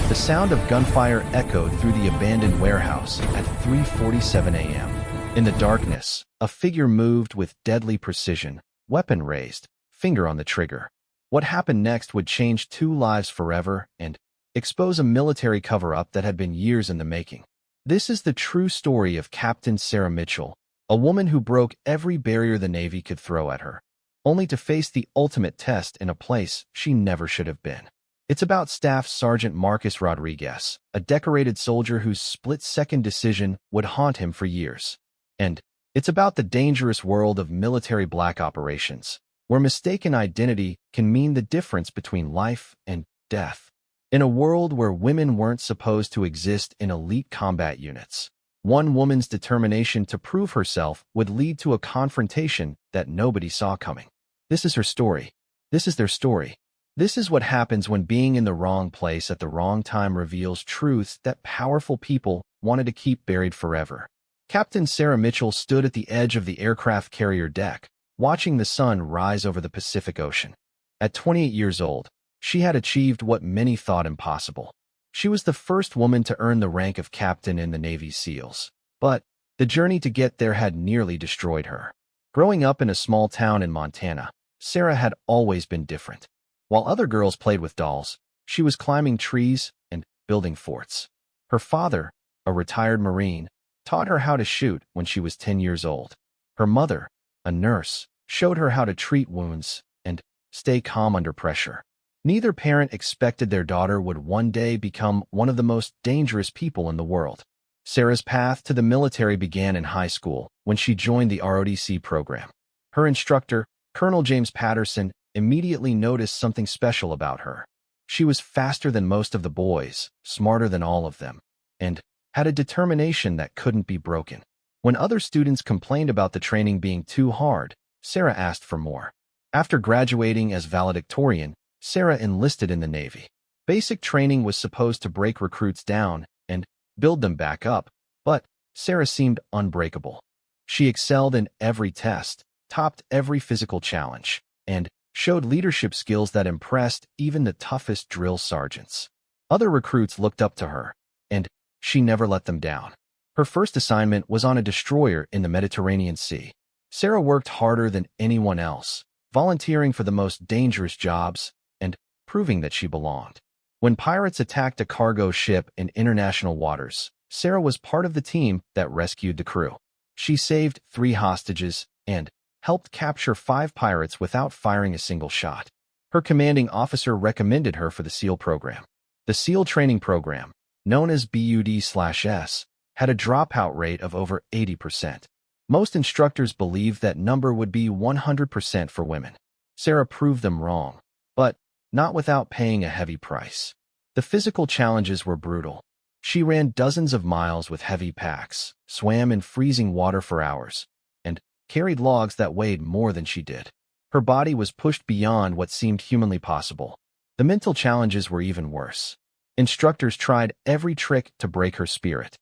The sound of gunfire echoed through the abandoned warehouse at 3:47 a.m. In the darkness, a figure moved with deadly precision, weapon raised, finger on the trigger. What happened next would change 2 lives forever and expose a military cover-up that had been years in the making. This is the true story of Captain Sarah Mitchell, a woman who broke every barrier the Navy could throw at her, only to face the ultimate test in a place she never should have been. It's about Staff Sergeant Marcus Rodriguez, a decorated soldier whose split-second decision would haunt him for years. And it's about the dangerous world of military black operations, where mistaken identity can mean the difference between life and death. In a world where women weren't supposed to exist in elite combat units, one woman's determination to prove herself would lead to a confrontation that nobody saw coming. This is her story. This is their story. This is what happens when being in the wrong place at the wrong time reveals truths that powerful people wanted to keep buried forever. Captain Sarah Mitchell stood at the edge of the aircraft carrier deck, watching the sun rise over the Pacific Ocean. At 28 years old, she had achieved what many thought impossible. She was the first woman to earn the rank of captain in the Navy SEALs. But the journey to get there had nearly destroyed her. Growing up in a small town in Montana, Sarah had always been different. While other girls played with dolls, she was climbing trees and building forts. Her father, a retired Marine, taught her how to shoot when she was 10 years old. Her mother, a nurse, showed her how to treat wounds and stay calm under pressure. Neither parent expected their daughter would one day become one of the most dangerous people in the world. Sarah's path to the military began in high school when she joined the ROTC program. Her instructor, Colonel James Patterson, immediately noticed something special about her. She was faster than most of the boys, smarter than all of them, and had a determination that couldn't be broken. When other students complained about the training being too hard, Sarah asked for more. After graduating as valedictorian, Sarah enlisted in the Navy. Basic training was supposed to break recruits down and build them back up, but Sarah seemed unbreakable. She excelled in every test, topped every physical challenge, and showed leadership skills that impressed even the toughest drill sergeants. Other recruits looked up to her, and she never let them down. Her first assignment was on a destroyer in the Mediterranean Sea. Sarah worked harder than anyone else, volunteering for the most dangerous jobs and proving that she belonged. When pirates attacked a cargo ship in international waters, Sarah was part of the team that rescued the crew. She saved 3 hostages and helped capture 5 pirates without firing a single shot. Her commanding officer recommended her for the SEAL program. The SEAL training program, known as BUD/S, had a dropout rate of over 80%. Most instructors believed that number would be 100% for women. Sarah proved them wrong, but not without paying a heavy price. The physical challenges were brutal. She ran dozens of miles with heavy packs, swam in freezing water for hours, and carried logs that weighed more than she did. Her body was pushed beyond what seemed humanly possible. The mental challenges were even worse. Instructors tried every trick to break her spirit.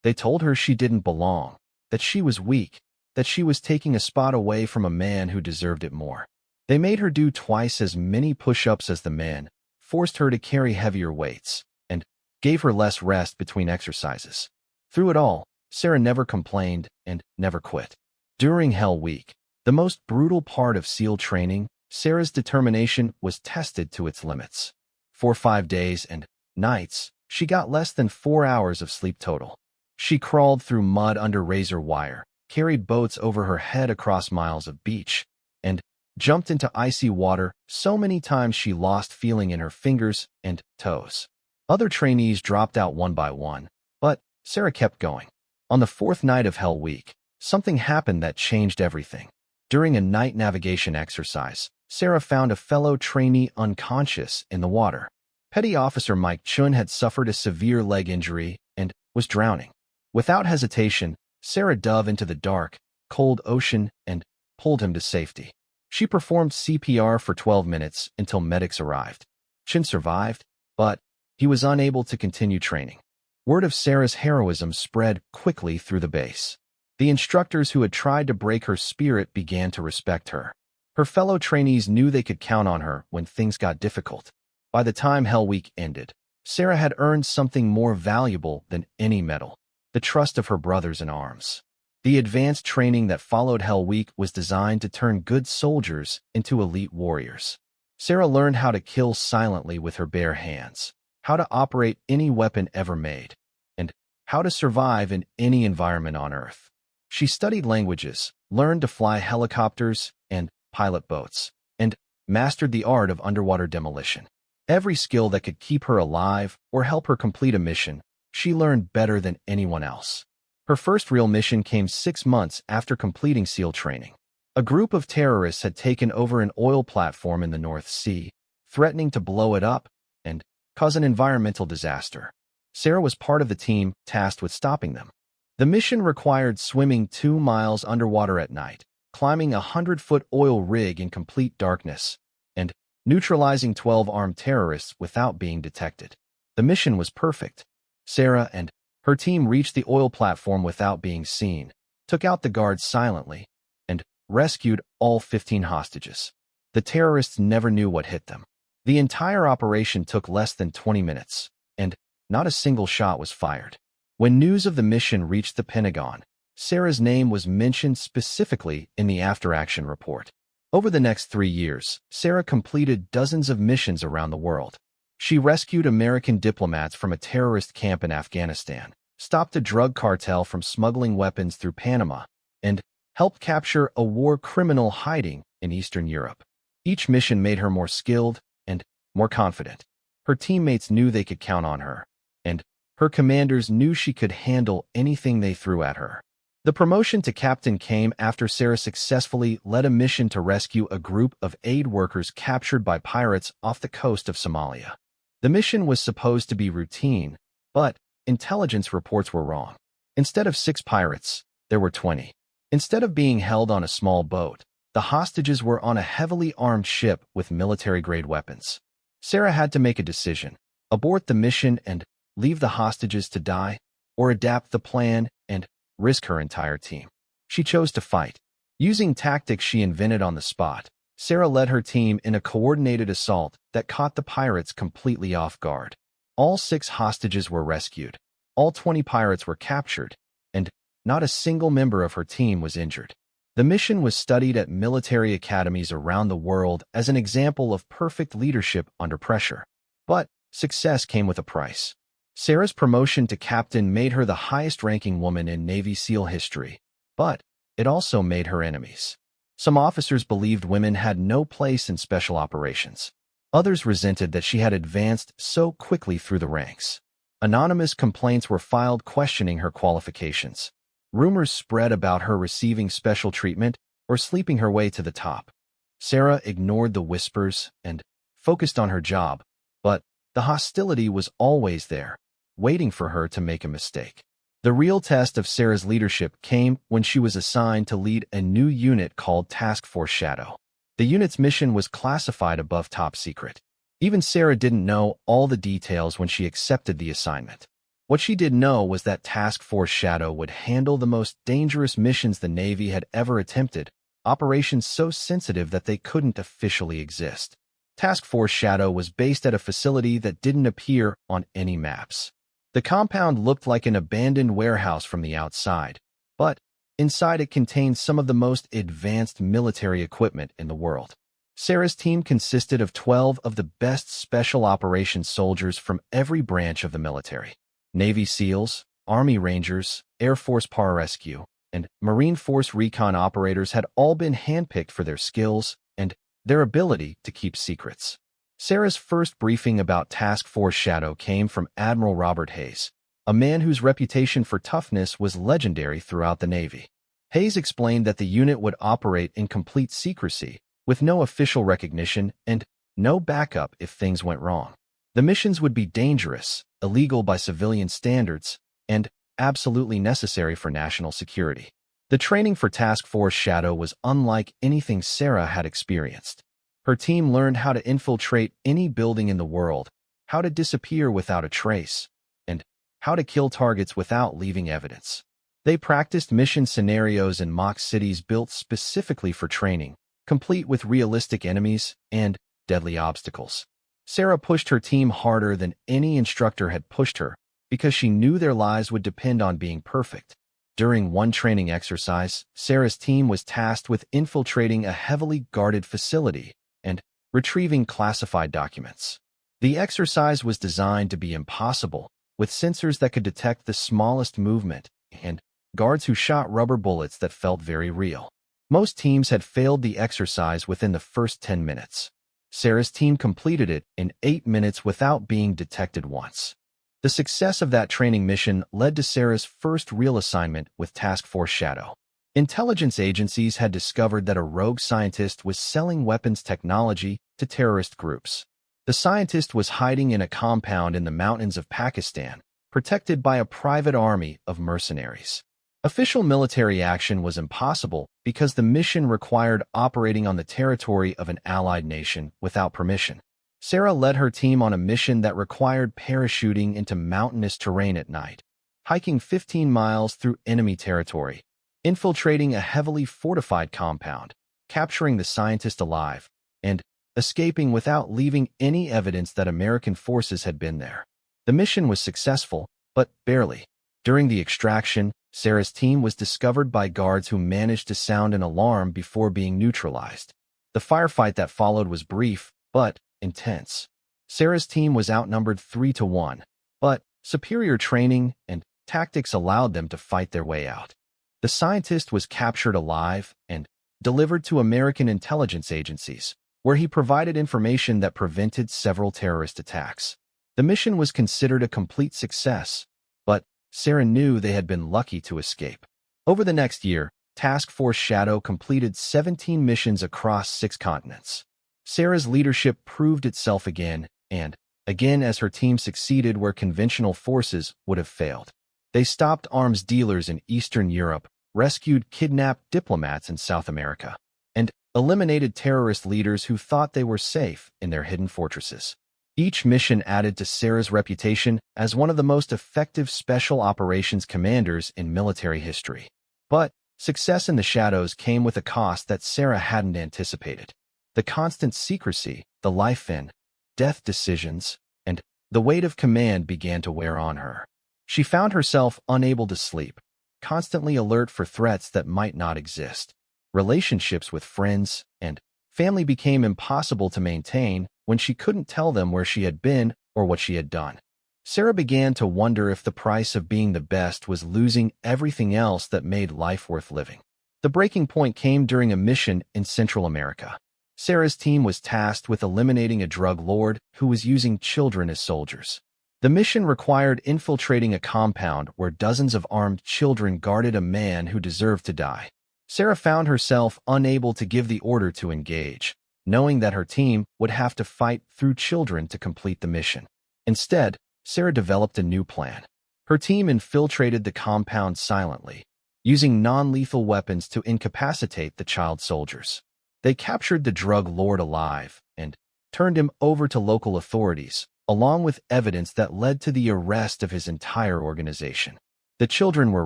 They told her she didn't belong, that she was weak, that she was taking a spot away from a man who deserved it more. They made her do twice as many push-ups as the men, forced her to carry heavier weights, and gave her less rest between exercises. Through it all, Sarah never complained and never quit. During Hell Week, the most brutal part of SEAL training, Sarah's determination was tested to its limits. For 5 days and nights, she got less than 4 hours of sleep total. She crawled through mud under razor wire, carried boats over her head across miles of beach, and jumped into icy water so many times she lost feeling in her fingers and toes. Other trainees dropped out one by one, but Sarah kept going. On the 4th night of Hell Week, something happened that changed everything. During a night navigation exercise, Sarah found a fellow trainee unconscious in the water. Petty Officer Mike Chun had suffered a severe leg injury and was drowning. Without hesitation, Sarah dove into the dark, cold ocean and pulled him to safety. She performed CPR for 12 minutes until medics arrived. Chun survived, but he was unable to continue training. Word of Sarah's heroism spread quickly through the base. The instructors who had tried to break her spirit began to respect her. Her fellow trainees knew they could count on her when things got difficult. By the time Hell Week ended, Sarah had earned something more valuable than any medal: the trust of her brothers in arms. The advanced training that followed Hell Week was designed to turn good soldiers into elite warriors. Sarah learned how to kill silently with her bare hands, how to operate any weapon ever made, and how to survive in any environment on Earth. She studied languages, learned to fly helicopters and pilot boats, and mastered the art of underwater demolition. Every skill that could keep her alive or help her complete a mission, she learned better than anyone else. Her first real mission came 6 months after completing SEAL training. A group of terrorists had taken over an oil platform in the North Sea, threatening to blow it up and cause an environmental disaster. Sarah was part of the team tasked with stopping them. The mission required swimming 2 miles underwater at night, climbing a 100-foot oil rig in complete darkness, and neutralizing 12 armed terrorists without being detected. The mission was perfect. Sarah and her team reached the oil platform without being seen, took out the guards silently, and rescued all 15 hostages. The terrorists never knew what hit them. The entire operation took less than 20 minutes, and not a single shot was fired. When news of the mission reached the Pentagon, Sarah's name was mentioned specifically in the after-action report. Over the next 3 years, Sarah completed dozens of missions around the world. She rescued American diplomats from a terrorist camp in Afghanistan, stopped a drug cartel from smuggling weapons through Panama, and helped capture a war criminal hiding in Eastern Europe. Each mission made her more skilled and more confident. Her teammates knew they could count on her, and her commanders knew she could handle anything they threw at her. The promotion to captain came after Sarah successfully led a mission to rescue a group of aid workers captured by pirates off the coast of Somalia. The mission was supposed to be routine, but intelligence reports were wrong. Instead of 6 pirates, there were 20. Instead of being held on a small boat, the hostages were on a heavily armed ship with military-grade weapons. Sarah had to make a decision: abort the mission and leave the hostages to die, or adapt the plan and risk her entire team. She chose to fight. Using tactics she invented on the spot, Sarah led her team in a coordinated assault that caught the pirates completely off guard. All 6 hostages were rescued, all 20 pirates were captured, and not a single member of her team was injured. The mission was studied at military academies around the world as an example of perfect leadership under pressure. But success came with a price. Sarah's promotion to captain made her the highest-ranking woman in Navy SEAL history, but it also made her enemies. Some officers believed women had no place in special operations. Others resented that she had advanced so quickly through the ranks. Anonymous complaints were filed questioning her qualifications. Rumors spread about her receiving special treatment or sleeping her way to the top. Sarah ignored the whispers and focused on her job, but the hostility was always there, waiting for her to make a mistake. The real test of Sarah's leadership came when she was assigned to lead a new unit called Task Force Shadow. The unit's mission was classified above top secret. Even Sarah didn't know all the details when she accepted the assignment. What she did know was that Task Force Shadow would handle the most dangerous missions the Navy had ever attempted, operations so sensitive that they couldn't officially exist. Task Force Shadow was based at a facility that didn't appear on any maps. The compound looked like an abandoned warehouse from the outside, but inside it contained some of the most advanced military equipment in the world. Sarah's team consisted of 12 of the best special operations soldiers from every branch of the military. Navy SEALs, Army Rangers, Air Force Pararescue, and Marine Force Recon operators had all been handpicked for their skills and their ability to keep secrets. Sarah's first briefing about Task Force Shadow came from Admiral Robert Hayes, a man whose reputation for toughness was legendary throughout the Navy. Hayes explained that the unit would operate in complete secrecy, with no official recognition and no backup if things went wrong. The missions would be dangerous, illegal by civilian standards, and absolutely necessary for national security. The training for Task Force Shadow was unlike anything Sarah had experienced. Her team learned how to infiltrate any building in the world, how to disappear without a trace, and how to kill targets without leaving evidence. They practiced mission scenarios in mock cities built specifically for training, complete with realistic enemies and deadly obstacles. Sarah pushed her team harder than any instructor had pushed her because she knew their lives would depend on being perfect. During one training exercise, Sarah's team was tasked with infiltrating a heavily guarded facility and retrieving classified documents. The exercise was designed to be impossible, with sensors that could detect the smallest movement and guards who shot rubber bullets that felt very real. Most teams had failed the exercise within the first 10 minutes. Sarah's team completed it in 8 minutes without being detected once. The success of that training mission led to Sarah's first real assignment with Task Force Shadow. Intelligence agencies had discovered that a rogue scientist was selling weapons technology to terrorist groups. The scientist was hiding in a compound in the mountains of Pakistan, protected by a private army of mercenaries. Official military action was impossible because the mission required operating on the territory of an allied nation without permission. Sarah led her team on a mission that required parachuting into mountainous terrain at night, hiking 15 miles through enemy territory, infiltrating a heavily fortified compound, capturing the scientist alive, and escaping without leaving any evidence that American forces had been there. The mission was successful, but barely. During the extraction, Sarah's team was discovered by guards who managed to sound an alarm before being neutralized. The firefight that followed was brief, but intense. Sarah's team was outnumbered 3-1, but superior training and tactics allowed them to fight their way out. The scientist was captured alive and delivered to American intelligence agencies, where he provided information that prevented several terrorist attacks. The mission was considered a complete success, but Sarah knew they had been lucky to escape. Over the next year, Task Force Shadow completed 17 missions across 6 continents. Sarah's leadership proved itself again and again as her team succeeded where conventional forces would have failed. They stopped arms dealers in Eastern Europe, rescued kidnapped diplomats in South America, and eliminated terrorist leaders who thought they were safe in their hidden fortresses. Each mission added to Sarah's reputation as one of the most effective special operations commanders in military history. But success in the shadows came with a cost that Sarah hadn't anticipated. The constant secrecy, the life and death decisions, and the weight of command began to wear on her. She found herself unable to sleep, constantly alert for threats that might not exist. Relationships with friends and family became impossible to maintain when she couldn't tell them where she had been or what she had done. Sarah began to wonder if the price of being the best was losing everything else that made life worth living. The breaking point came during a mission in Central America. Sarah's team was tasked with eliminating a drug lord who was using children as soldiers. The mission required infiltrating a compound where dozens of armed children guarded a man who deserved to die. Sarah found herself unable to give the order to engage, knowing that her team would have to fight through children to complete the mission. Instead, Sarah developed a new plan. Her team infiltrated the compound silently, using non-lethal weapons to incapacitate the child soldiers. They captured the drug lord alive and turned him over to local authorities, along with evidence that led to the arrest of his entire organization. The children were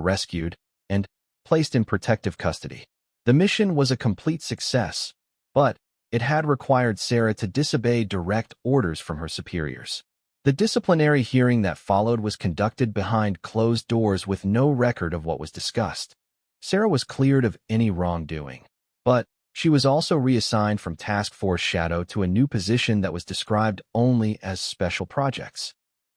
rescued and placed in protective custody. The mission was a complete success, but it had required Sarah to disobey direct orders from her superiors. The disciplinary hearing that followed was conducted behind closed doors with no record of what was discussed. Sarah was cleared of any wrongdoing, but she was also reassigned from Task Force Shadow to a new position that was described only as Special Projects.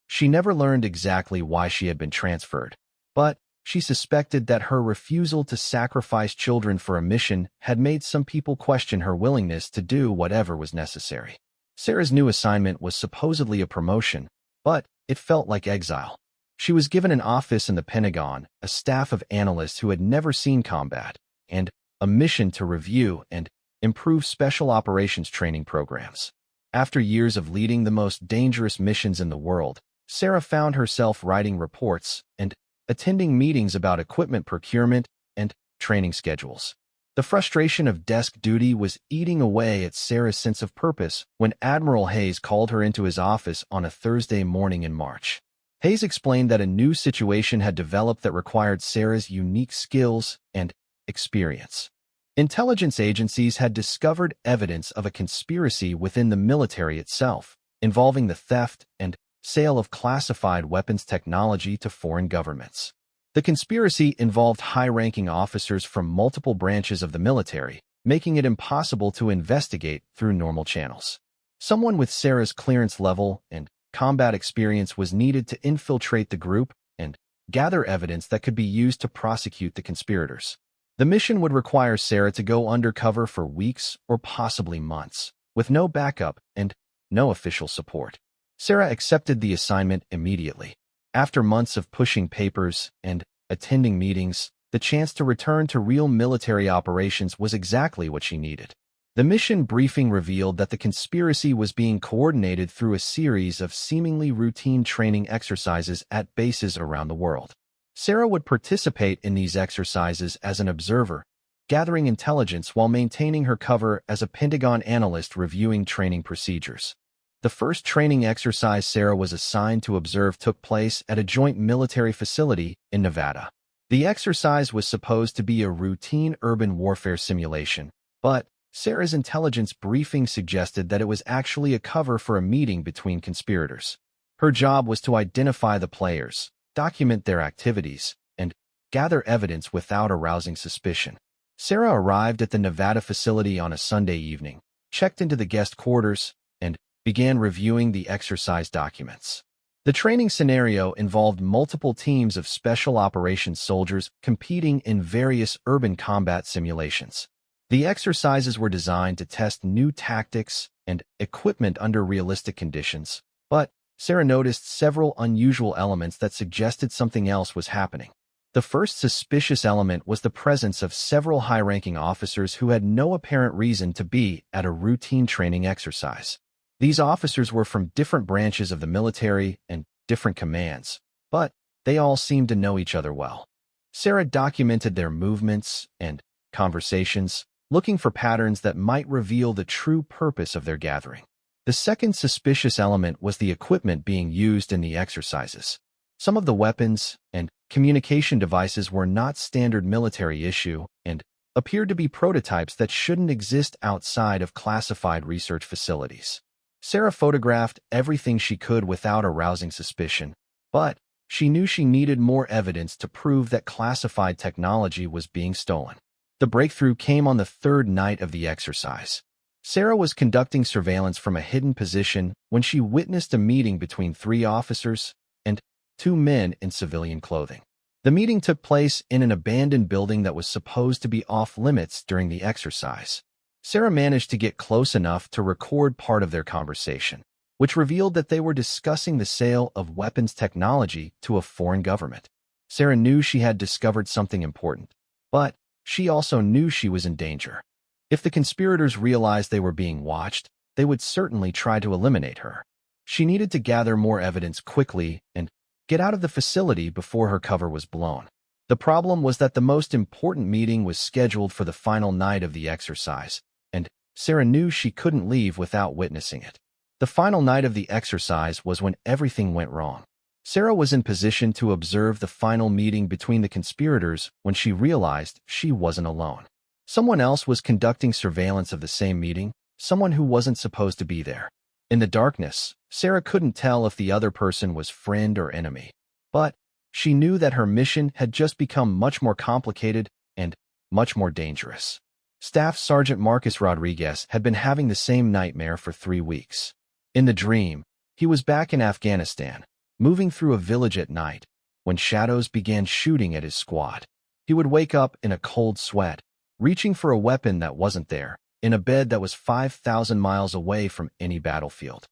She never learned exactly why she had been transferred, but she suspected that her refusal to sacrifice children for a mission had made some people question her willingness to do whatever was necessary. Sarah's new assignment was supposedly a promotion, but it felt like exile. She was given an office in the Pentagon, a staff of analysts who had never seen combat, and a mission to review and improve special operations training programs. After years of leading the most dangerous missions in the world, Sarah found herself writing reports and attending meetings about equipment procurement and training schedules. The frustration of desk duty was eating away at Sarah's sense of purpose when Admiral Hayes called her into his office on a Thursday morning in March. Hayes explained that a new situation had developed that required Sarah's unique skills and experience. Intelligence agencies had discovered evidence of a conspiracy within the military itself, involving the theft and sale of classified weapons technology to foreign governments. The conspiracy involved high-ranking officers from multiple branches of the military, making it impossible to investigate through normal channels. Someone with Sarah's clearance level and combat experience was needed to infiltrate the group and gather evidence that could be used to prosecute the conspirators. The mission would require Sarah to go undercover for weeks or possibly months, with no backup and no official support. Sarah accepted the assignment immediately. After months of pushing papers and attending meetings, the chance to return to real military operations was exactly what she needed. The mission briefing revealed that the conspiracy was being coordinated through a series of seemingly routine training exercises at bases around the world. Sarah would participate in these exercises as an observer, gathering intelligence while maintaining her cover as a Pentagon analyst reviewing training procedures. The first training exercise Sarah was assigned to observe took place at a joint military facility in Nevada. The exercise was supposed to be a routine urban warfare simulation, but Sarah's intelligence briefing suggested that it was actually a cover for a meeting between conspirators. Her job was to identify the players, document their activities, and gather evidence without arousing suspicion. Sarah arrived at the Nevada facility on a Sunday evening, checked into the guest quarters, and began reviewing the exercise documents. The training scenario involved multiple teams of special operations soldiers competing in various urban combat simulations. The exercises were designed to test new tactics and equipment under realistic conditions, but Sarah noticed several unusual elements that suggested something else was happening. The first suspicious element was the presence of several high-ranking officers who had no apparent reason to be at a routine training exercise. These officers were from different branches of the military and different commands, but they all seemed to know each other well. Sarah documented their movements and conversations, looking for patterns that might reveal the true purpose of their gathering. The second suspicious element was the equipment being used in the exercises. Some of the weapons and communication devices were not standard military issue and appeared to be prototypes that shouldn't exist outside of classified research facilities. Sarah photographed everything she could without arousing suspicion, but she knew she needed more evidence to prove that classified technology was being stolen. The breakthrough came on the third night of the exercise. Sarah was conducting surveillance from a hidden position when she witnessed a meeting between 3 officers and 2 men in civilian clothing. The meeting took place in an abandoned building that was supposed to be off-limits during the exercise. Sarah managed to get close enough to record part of their conversation, which revealed that they were discussing the sale of weapons technology to a foreign government. Sarah knew she had discovered something important, but she also knew she was in danger. If the conspirators realized they were being watched, they would certainly try to eliminate her. She needed to gather more evidence quickly and get out of the facility before her cover was blown. The problem was that the most important meeting was scheduled for the final night of the exercise, and Sarah knew she couldn't leave without witnessing it. The final night of the exercise was when everything went wrong. Sarah was in position to observe the final meeting between the conspirators when she realized she wasn't alone. Someone else was conducting surveillance of the same meeting, someone who wasn't supposed to be there. In the darkness, Sarah couldn't tell if the other person was friend or enemy, but she knew that her mission had just become much more complicated and much more dangerous. Staff Sergeant Marcus Rodriguez had been having the same nightmare for 3 weeks. In the dream, he was back in Afghanistan, moving through a village at night, when shadows began shooting at his squad. He would wake up in a cold sweat, reaching for a weapon that wasn't there, in a bed that was 5,000 miles away from any battlefield.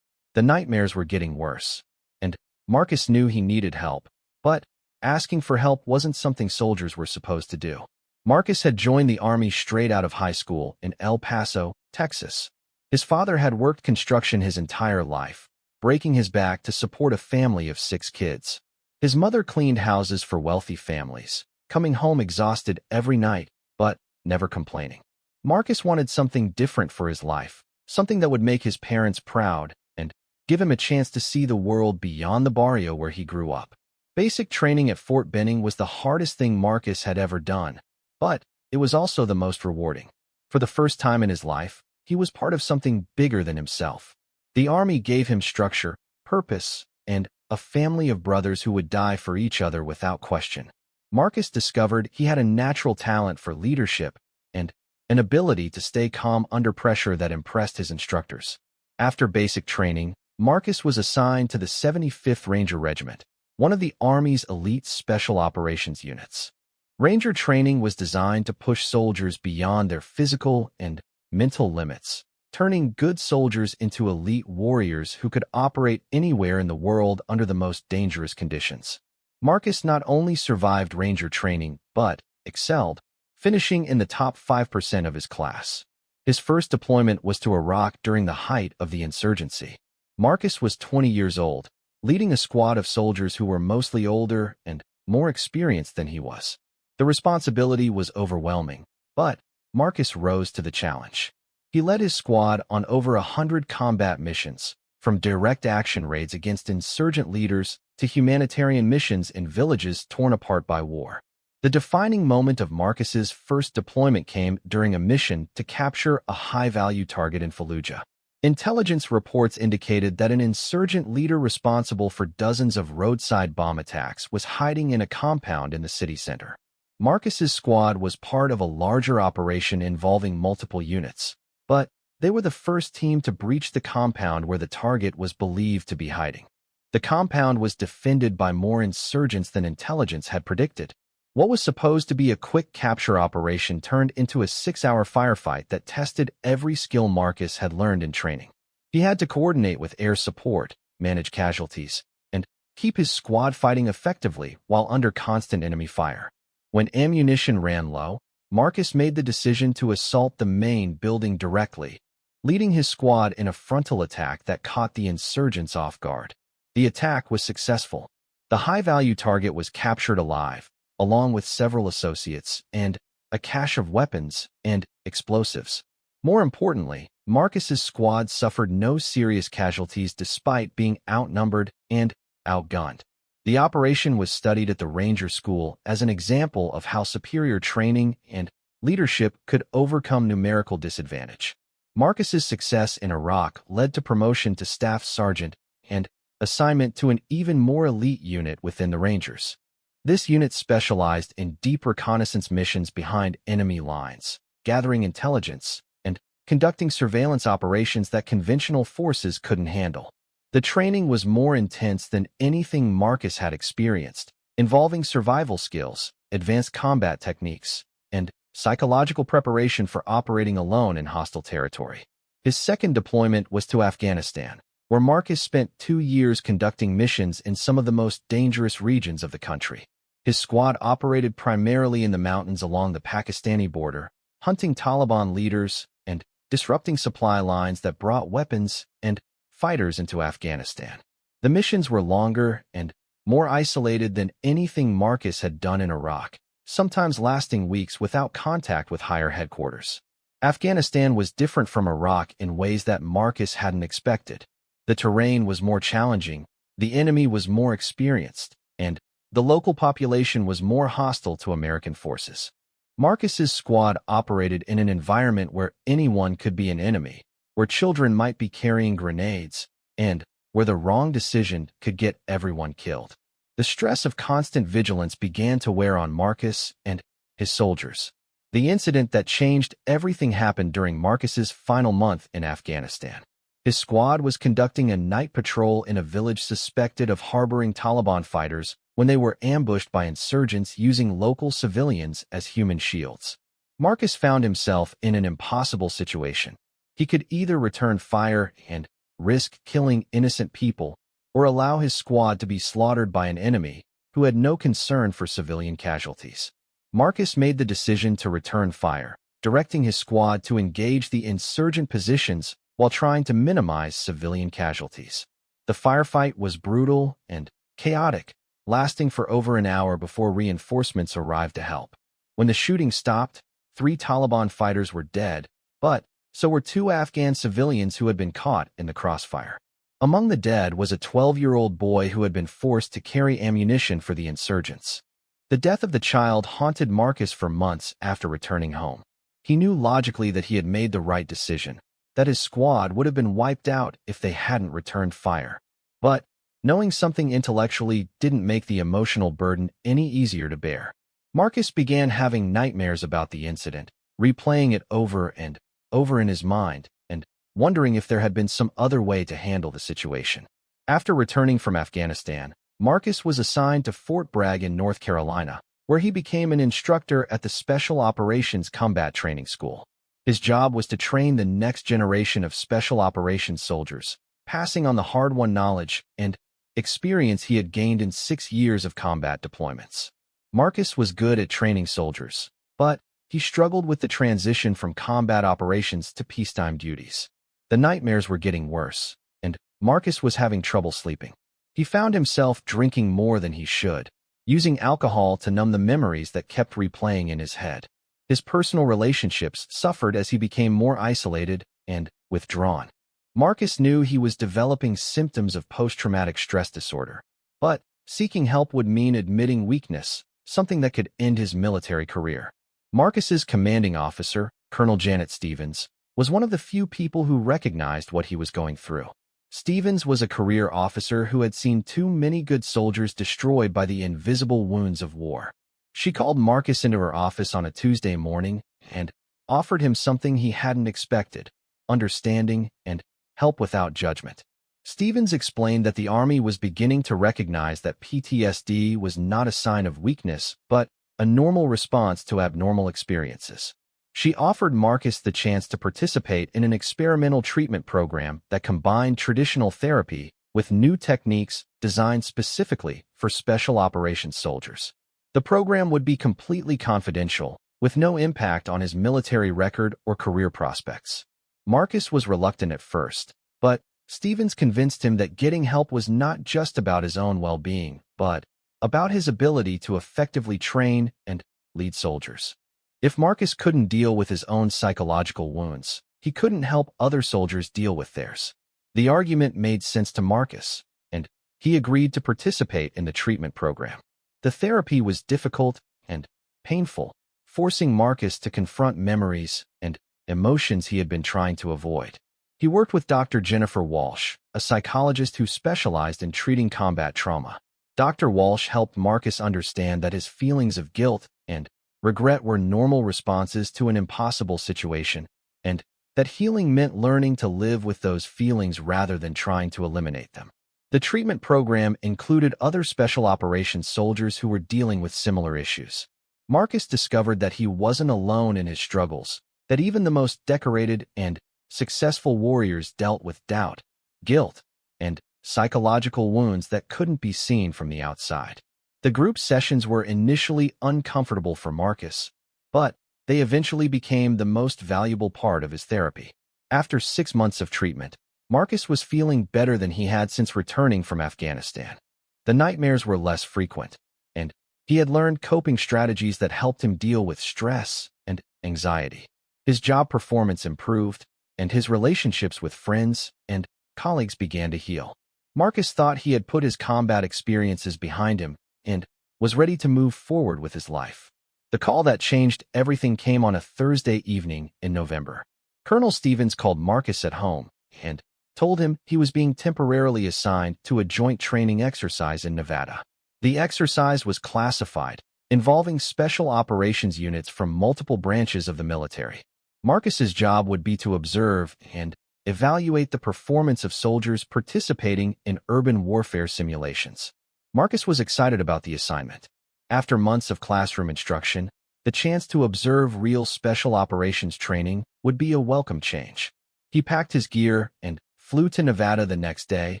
The nightmares were getting worse, and Marcus knew he needed help, but asking for help wasn't something soldiers were supposed to do. Marcus had joined the Army straight out of high school in El Paso, Texas. His father had worked construction his entire life, breaking his back to support a family of 6 kids. His mother cleaned houses for wealthy families, coming home exhausted every night, but never complaining. Marcus wanted something different for his life, something that would make his parents proud and give him a chance to see the world beyond the barrio where he grew up. Basic training at Fort Benning was the hardest thing Marcus had ever done, but it was also the most rewarding. For the first time in his life, he was part of something bigger than himself. The army gave him structure, purpose, and a family of brothers who would die for each other without question. Marcus discovered he had a natural talent for leadership and an ability to stay calm under pressure that impressed his instructors. After basic training, Marcus was assigned to the 75th Ranger Regiment, one of the Army's elite special operations units. Ranger training was designed to push soldiers beyond their physical and mental limits, turning good soldiers into elite warriors who could operate anywhere in the world under the most dangerous conditions. Marcus not only survived Ranger training, but excelled, finishing in the top 5% of his class. His first deployment was to Iraq during the height of the insurgency. Marcus was 20 years old, leading a squad of soldiers who were mostly older and more experienced than he was. The responsibility was overwhelming, but Marcus rose to the challenge. He led his squad on over 100 combat missions, from direct action raids against insurgent leaders to humanitarian missions in villages torn apart by war. The defining moment of Marcus's first deployment came during a mission to capture a high-value target in Fallujah. Intelligence reports indicated that an insurgent leader responsible for dozens of roadside bomb attacks was hiding in a compound in the city center. Marcus's squad was part of a larger operation involving multiple units, but they were the first team to breach the compound where the target was believed to be hiding. The compound was defended by more insurgents than intelligence had predicted. What was supposed to be a quick capture operation turned into a 6-hour firefight that tested every skill Marcus had learned in training. He had to coordinate with air support, manage casualties, and keep his squad fighting effectively while under constant enemy fire. When ammunition ran low, Marcus made the decision to assault the main building directly, leading his squad in a frontal attack that caught the insurgents off guard. The attack was successful. The high-value target was captured alive, along with several associates and a cache of weapons and explosives. More importantly, Marcus's squad suffered no serious casualties despite being outnumbered and outgunned. The operation was studied at the Ranger School as an example of how superior training and leadership could overcome numerical disadvantage. Marcus's success in Iraq led to promotion to staff sergeant and assignment to an even more elite unit within the Rangers. This unit specialized in deep reconnaissance missions behind enemy lines, gathering intelligence, and conducting surveillance operations that conventional forces couldn't handle. The training was more intense than anything Marcus had experienced, involving survival skills, advanced combat techniques, and psychological preparation for operating alone in hostile territory. His second deployment was to Afghanistan, where Marcus spent 2 years conducting missions in some of the most dangerous regions of the country. His squad operated primarily in the mountains along the Pakistani border, hunting Taliban leaders and disrupting supply lines that brought weapons and fighters into Afghanistan. The missions were longer and more isolated than anything Marcus had done in Iraq, sometimes lasting weeks without contact with higher headquarters. Afghanistan was different from Iraq in ways that Marcus hadn't expected. The terrain was more challenging, the enemy was more experienced, and the local population was more hostile to American forces. Marcus's squad operated in an environment where anyone could be an enemy, where children might be carrying grenades, and where the wrong decision could get everyone killed. The stress of constant vigilance began to wear on Marcus and his soldiers. The incident that changed everything happened during Marcus's final month in Afghanistan. His squad was conducting a night patrol in a village suspected of harboring Taliban fighters when they were ambushed by insurgents using local civilians as human shields. Marcus found himself in an impossible situation. He could either return fire and risk killing innocent people, or allow his squad to be slaughtered by an enemy who had no concern for civilian casualties. Marcus made the decision to return fire, directing his squad to engage the insurgent positions while trying to minimize civilian casualties. The firefight was brutal and chaotic, lasting for over an hour before reinforcements arrived to help. When the shooting stopped, 3 Taliban fighters were dead, but so were 2 Afghan civilians who had been caught in the crossfire. Among the dead was a 12-year-old boy who had been forced to carry ammunition for the insurgents. The death of the child haunted Marcus for months after returning home. He knew logically that he had made the right decision, that his squad would have been wiped out if they hadn't returned fire. But knowing something intellectually didn't make the emotional burden any easier to bear. Marcus began having nightmares about the incident, replaying it over and over in his mind, and wondering if there had been some other way to handle the situation. After returning from Afghanistan, Marcus was assigned to Fort Bragg in North Carolina, where he became an instructor at the Special Operations Combat Training School. His job was to train the next generation of Special Operations soldiers, passing on the hard-won knowledge and experience he had gained in 6 years of combat deployments. Marcus was good at training soldiers, but he struggled with the transition from combat operations to peacetime duties. The nightmares were getting worse, and Marcus was having trouble sleeping. He found himself drinking more than he should, using alcohol to numb the memories that kept replaying in his head. His personal relationships suffered as he became more isolated and withdrawn. Marcus knew he was developing symptoms of post-traumatic stress disorder, but seeking help would mean admitting weakness, something that could end his military career. Marcus's commanding officer, Colonel Janet Stevens, was one of the few people who recognized what he was going through. Stevens was a career officer who had seen too many good soldiers destroyed by the invisible wounds of war. She called Marcus into her office on a Tuesday morning and offered him something he hadn't expected: understanding and help without judgment. Stevens explained that the Army was beginning to recognize that PTSD was not a sign of weakness, but a normal response to abnormal experiences. She offered Marcus the chance to participate in an experimental treatment program that combined traditional therapy with new techniques designed specifically for special operations soldiers. The program would be completely confidential, with no impact on his military record or career prospects. Marcus was reluctant at first, but Stevens convinced him that getting help was not just about his own well-being, but about his ability to effectively train and lead soldiers. If Marcus couldn't deal with his own psychological wounds, he couldn't help other soldiers deal with theirs. The argument made sense to Marcus, and he agreed to participate in the treatment program. The therapy was difficult and painful, forcing Marcus to confront memories and emotions he had been trying to avoid. He worked with Dr. Jennifer Walsh, a psychologist who specialized in treating combat trauma. Dr. Walsh helped Marcus understand that his feelings of guilt and regret were normal responses to an impossible situation, and that healing meant learning to live with those feelings rather than trying to eliminate them. The treatment program included other special operations soldiers who were dealing with similar issues. Marcus discovered that he wasn't alone in his struggles, that even the most decorated and successful warriors dealt with doubt, guilt, and psychological wounds that couldn't be seen from the outside. The group sessions were initially uncomfortable for Marcus, but they eventually became the most valuable part of his therapy. After 6 months of treatment, Marcus was feeling better than he had since returning from Afghanistan. The nightmares were less frequent, and he had learned coping strategies that helped him deal with stress and anxiety. His job performance improved, and his relationships with friends and colleagues began to heal. Marcus thought he had put his combat experiences behind him and was ready to move forward with his life. The call that changed everything came on a Thursday evening in November. Colonel Stevens called Marcus at home and told him he was being temporarily assigned to a joint training exercise in Nevada. The exercise was classified, involving special operations units from multiple branches of the military. Marcus's job would be to observe and evaluate the performance of soldiers participating in urban warfare simulations. Marcus was excited about the assignment. After months of classroom instruction, the chance to observe real special operations training would be a welcome change. He packed his gear and flew to Nevada the next day,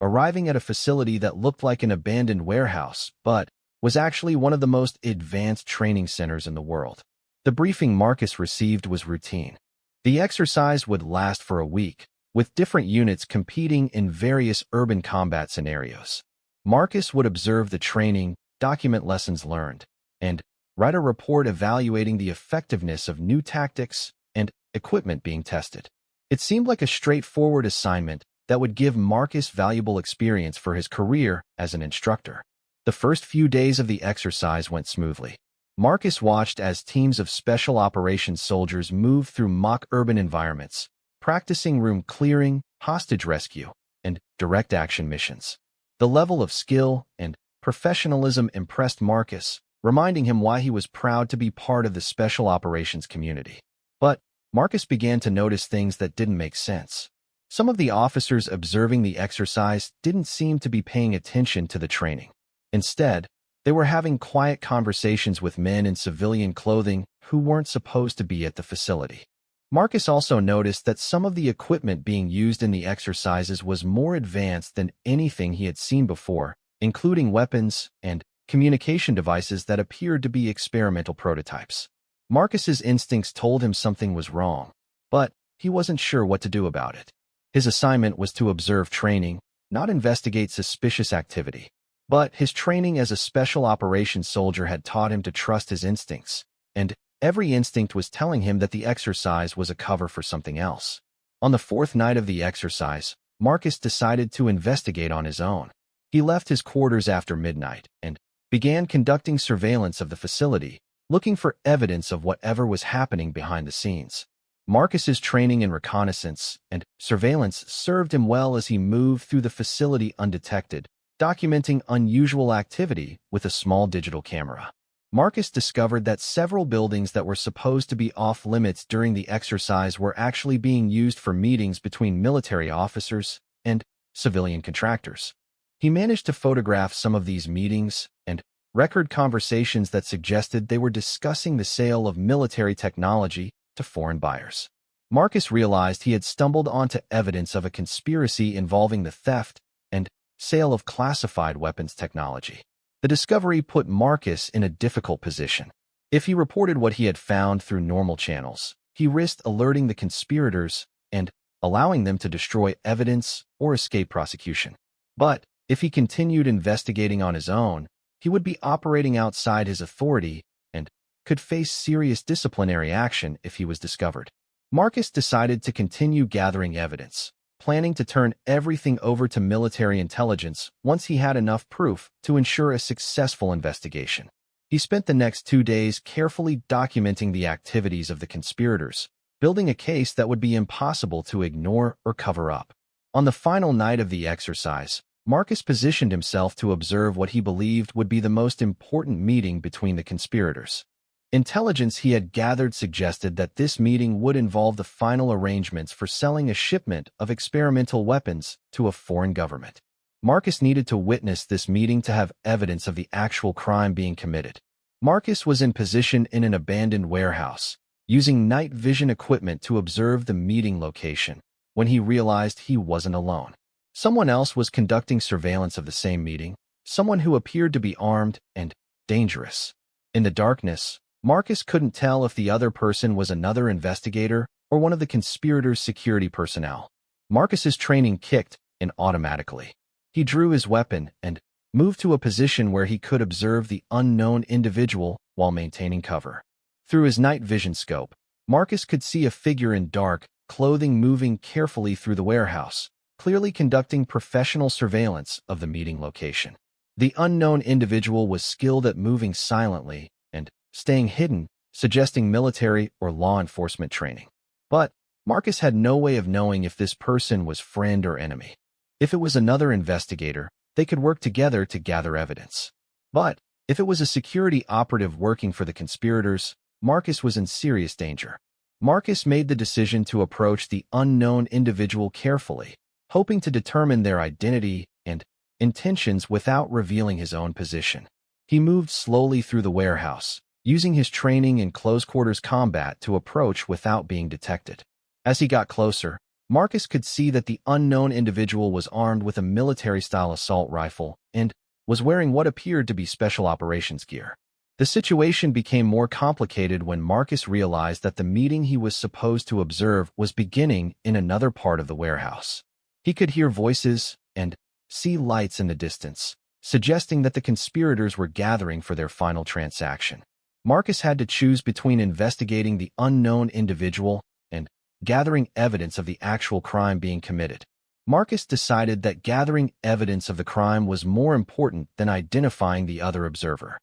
arriving at a facility that looked like an abandoned warehouse, but was actually one of the most advanced training centers in the world. The briefing Marcus received was routine. The exercise would last for a week, with different units competing in various urban combat scenarios. Marcus would observe the training, document lessons learned, and write a report evaluating the effectiveness of new tactics and equipment being tested. It seemed like a straightforward assignment that would give Marcus valuable experience for his career as an instructor. The first few days of the exercise went smoothly. Marcus watched as teams of special operations soldiers moved through mock urban environments, practicing room clearing, hostage rescue, and direct action missions. The level of skill and professionalism impressed Marcus, reminding him why he was proud to be part of the special operations community. But Marcus began to notice things that didn't make sense. Some of the officers observing the exercise didn't seem to be paying attention to the training. Instead, they were having quiet conversations with men in civilian clothing who weren't supposed to be at the facility. Marcus also noticed that some of the equipment being used in the exercises was more advanced than anything he had seen before, including weapons and communication devices that appeared to be experimental prototypes. Marcus's instincts told him something was wrong, but he wasn't sure what to do about it. His assignment was to observe training, not investigate suspicious activity. But his training as a special operations soldier had taught him to trust his instincts, and every instinct was telling him that the exercise was a cover for something else. On the fourth night of the exercise, Marcus decided to investigate on his own. He left his quarters after midnight and began conducting surveillance of the facility, looking for evidence of whatever was happening behind the scenes. Marcus's training in reconnaissance and surveillance served him well as he moved through the facility undetected, documenting unusual activity with a small digital camera. Marcus discovered that several buildings that were supposed to be off-limits during the exercise were actually being used for meetings between military officers and civilian contractors. He managed to photograph some of these meetings and record conversations that suggested they were discussing the sale of military technology to foreign buyers. Marcus realized he had stumbled onto evidence of a conspiracy involving the theft and sale of classified weapons technology. The discovery put Marcus in a difficult position. If he reported what he had found through normal channels, he risked alerting the conspirators and allowing them to destroy evidence or escape prosecution. But if he continued investigating on his own, he would be operating outside his authority and could face serious disciplinary action if he was discovered. Marcus decided to continue gathering evidence, planning to turn everything over to military intelligence once he had enough proof to ensure a successful investigation. He spent the next 2 days carefully documenting the activities of the conspirators, building a case that would be impossible to ignore or cover up. On the final night of the exercise, Marcus positioned himself to observe what he believed would be the most important meeting between the conspirators. Intelligence he had gathered suggested that this meeting would involve the final arrangements for selling a shipment of experimental weapons to a foreign government. Marcus needed to witness this meeting to have evidence of the actual crime being committed. Marcus was in position in an abandoned warehouse, using night vision equipment to observe the meeting location, when he realized he wasn't alone. Someone else was conducting surveillance of the same meeting, someone who appeared to be armed and dangerous. In the darkness, Marcus couldn't tell if the other person was another investigator or one of the conspirators' security personnel. Marcus's training kicked in automatically. He drew his weapon and moved to a position where he could observe the unknown individual while maintaining cover. Through his night vision scope, Marcus could see a figure in dark clothing moving carefully through the warehouse, clearly conducting professional surveillance of the meeting location. The unknown individual was skilled at moving silently and staying hidden, suggesting military or law enforcement training. But Marcus had no way of knowing if this person was friend or enemy. If it was another investigator, they could work together to gather evidence. But if it was a security operative working for the conspirators, Marcus was in serious danger. Marcus made the decision to approach the unknown individual carefully, hoping to determine their identity and intentions without revealing his own position. He moved slowly through the warehouse, using his training in close-quarters combat to approach without being detected. As he got closer, Marcus could see that the unknown individual was armed with a military-style assault rifle and was wearing what appeared to be special operations gear. The situation became more complicated when Marcus realized that the meeting he was supposed to observe was beginning in another part of the warehouse. He could hear voices and see lights in the distance, suggesting that the conspirators were gathering for their final transaction. Marcus had to choose between investigating the unknown individual and gathering evidence of the actual crime being committed. Marcus decided that gathering evidence of the crime was more important than identifying the other observer.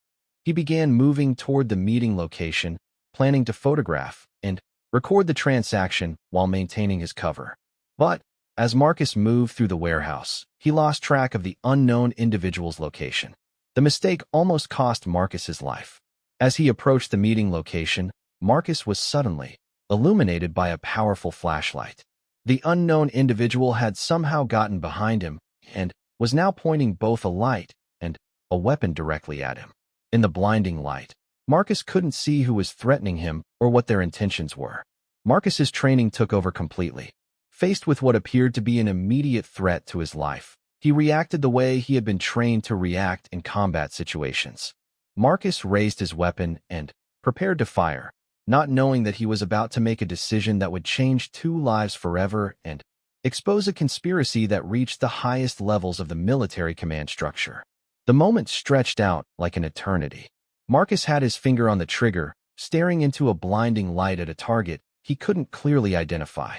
He began moving toward the meeting location, planning to photograph and record the transaction while maintaining his cover. But, as Marcus moved through the warehouse, he lost track of the unknown individual's location. The mistake almost cost Marcus his life. As he approached the meeting location, Marcus was suddenly illuminated by a powerful flashlight. The unknown individual had somehow gotten behind him and was now pointing both a light and a weapon directly at him. In the blinding light, Marcus couldn't see who was threatening him or what their intentions were. Marcus's training took over completely. Faced with what appeared to be an immediate threat to his life, he reacted the way he had been trained to react in combat situations. Marcus raised his weapon and prepared to fire, not knowing that he was about to make a decision that would change 2 lives forever and expose a conspiracy that reached the highest levels of the military command structure. The moment stretched out like an eternity. Marcus had his finger on the trigger, staring into a blinding light at a target he couldn't clearly identify.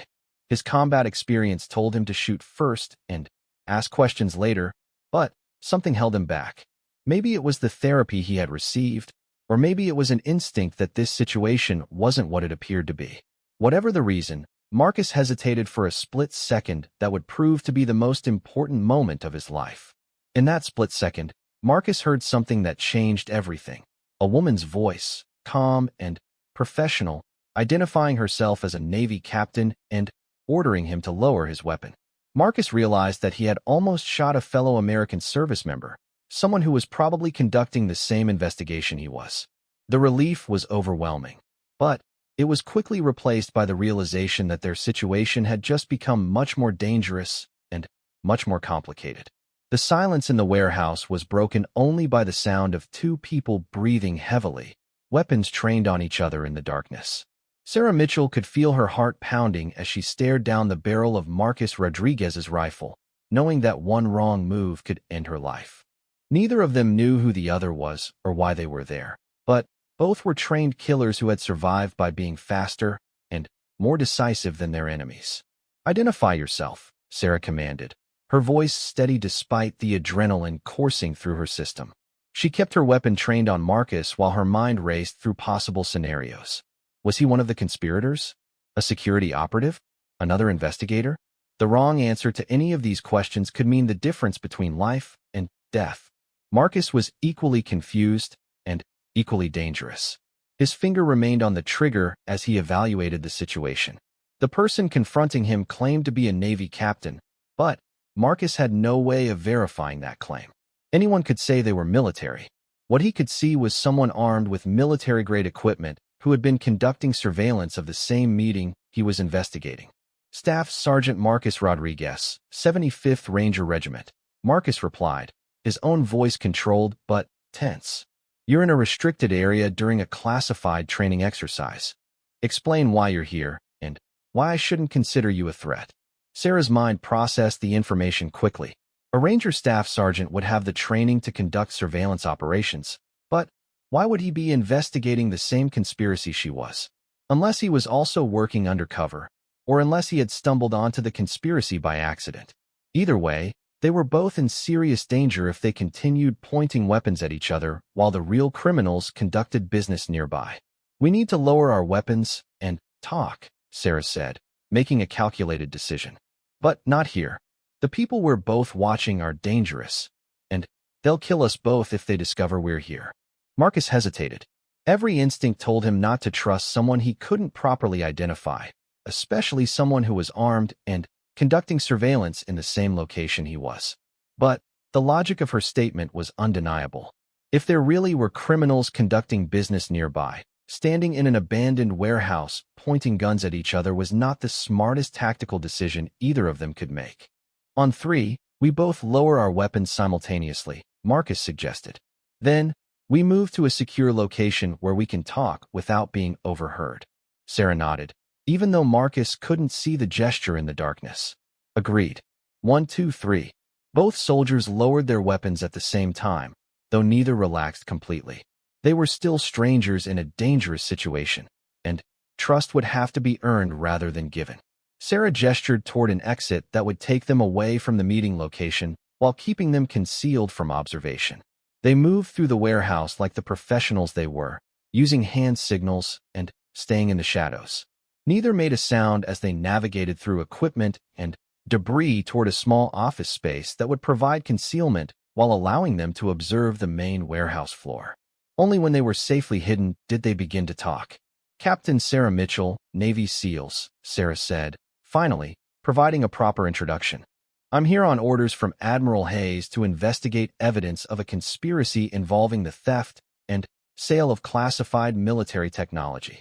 His combat experience told him to shoot first and ask questions later, but something held him back. Maybe it was the therapy he had received, or maybe it was an instinct that this situation wasn't what it appeared to be. Whatever the reason, Marcus hesitated for a split second that would prove to be the most important moment of his life. In that split second, Marcus heard something that changed everything. A woman's voice, calm and professional, identifying herself as a Navy captain and ordering him to lower his weapon. Marcus realized that he had almost shot a fellow American service member, someone who was probably conducting the same investigation he was. The relief was overwhelming, but it was quickly replaced by the realization that their situation had just become much more dangerous and much more complicated. The silence in the warehouse was broken only by the sound of 2 people breathing heavily, weapons trained on each other in the darkness. Sarah Mitchell could feel her heart pounding as she stared down the barrel of Marcus Rodriguez's rifle, knowing that one wrong move could end her life. Neither of them knew who the other was or why they were there, but both were trained killers who had survived by being faster and more decisive than their enemies. "Identify yourself," Sarah commanded, her voice steady despite the adrenaline coursing through her system. She kept her weapon trained on Marcus while her mind raced through possible scenarios. Was he one of the conspirators? A security operative? Another investigator? The wrong answer to any of these questions could mean the difference between life and death. Marcus was equally confused and equally dangerous. His finger remained on the trigger as he evaluated the situation. The person confronting him claimed to be a Navy captain, but Marcus had no way of verifying that claim. Anyone could say they were military. What he could see was someone armed with military-grade equipment who had been conducting surveillance of the same meeting he was investigating. "Staff Sergeant Marcus Rodriguez, 75th Ranger Regiment," Marcus replied, his own voice controlled but tense. "You're in a restricted area during a classified training exercise. Explain why you're here and why I shouldn't consider you a threat." Sarah's mind processed the information quickly. A Ranger Staff Sergeant would have the training to conduct surveillance operations, but why would he be investigating the same conspiracy she was? Unless he was also working undercover, or unless he had stumbled onto the conspiracy by accident. Either way, they were both in serious danger if they continued pointing weapons at each other while the real criminals conducted business nearby. "We need to lower our weapons and talk," Sarah said, making a calculated decision. "But not here. The people we're both watching are dangerous, and they'll kill us both if they discover we're here." Marcus hesitated. Every instinct told him not to trust someone he couldn't properly identify, especially someone who was armed and conducting surveillance in the same location he was. But the logic of her statement was undeniable. If there really were criminals conducting business nearby, standing in an abandoned warehouse pointing guns at each other was not the smartest tactical decision either of them could make. "On 3, we both lower our weapons simultaneously," Marcus suggested. "Then, we move to a secure location where we can talk without being overheard." Sarah nodded, even though Marcus couldn't see the gesture in the darkness. "Agreed. 1, 2, 3. Both soldiers lowered their weapons at the same time, though neither relaxed completely. They were still strangers in a dangerous situation, and trust would have to be earned rather than given. Sarah gestured toward an exit that would take them away from the meeting location while keeping them concealed from observation. They moved through the warehouse like the professionals they were, using hand signals and staying in the shadows. Neither made a sound as they navigated through equipment and debris toward a small office space that would provide concealment while allowing them to observe the main warehouse floor. Only when they were safely hidden did they begin to talk. "Captain Sarah Mitchell, Navy SEALs," Sarah said, finally, providing a proper introduction. "I'm here on orders from Admiral Hayes to investigate evidence of a conspiracy involving the theft and sale of classified military technology."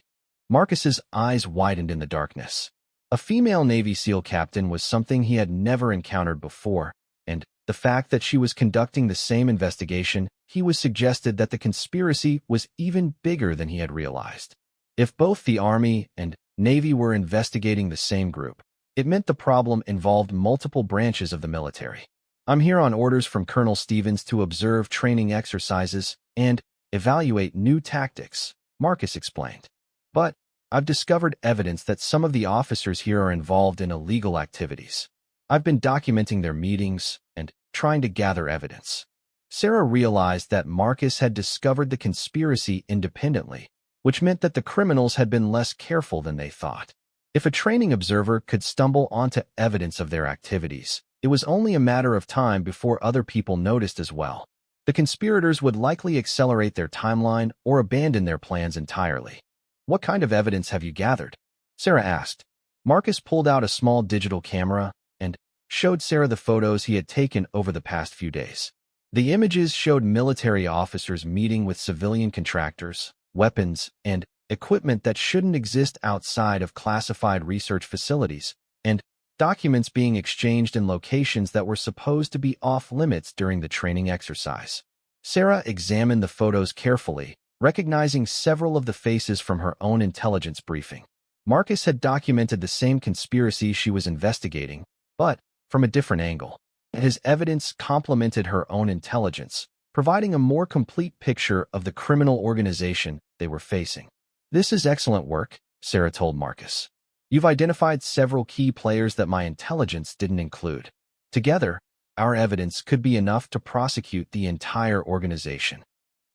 Marcus's eyes widened in the darkness. A female Navy SEAL captain was something he had never encountered before, and the fact that she was conducting the same investigation suggested that the conspiracy was even bigger than he had realized. If both the Army and Navy were investigating the same group, it meant the problem involved multiple branches of the military. "I'm here on orders from Colonel Stevens to observe training exercises and evaluate new tactics," Marcus explained. "But I've discovered evidence that some of the officers here are involved in illegal activities. I've been documenting their meetings and trying to gather evidence." Sarah realized that Marcus had discovered the conspiracy independently, which meant that the criminals had been less careful than they thought. If a training observer could stumble onto evidence of their activities, it was only a matter of time before other people noticed as well. The conspirators would likely accelerate their timeline or abandon their plans entirely. "What kind of evidence have you gathered?" Sarah asked. Marcus pulled out a small digital camera and showed Sarah the photos he had taken over the past few days. The images showed military officers meeting with civilian contractors, weapons, and equipment that shouldn't exist outside of classified research facilities, and documents being exchanged in locations that were supposed to be off-limits during the training exercise. Sarah examined the photos carefully, recognizing several of the faces from her own intelligence briefing. Marcus had documented the same conspiracy she was investigating, but from a different angle. His evidence complemented her own intelligence, providing a more complete picture of the criminal organization they were facing. "This is excellent work," Sarah told Marcus. "You've identified several key players that my intelligence didn't include. Together, our evidence could be enough to prosecute the entire organization."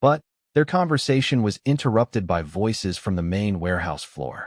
But their conversation was interrupted by voices from the main warehouse floor.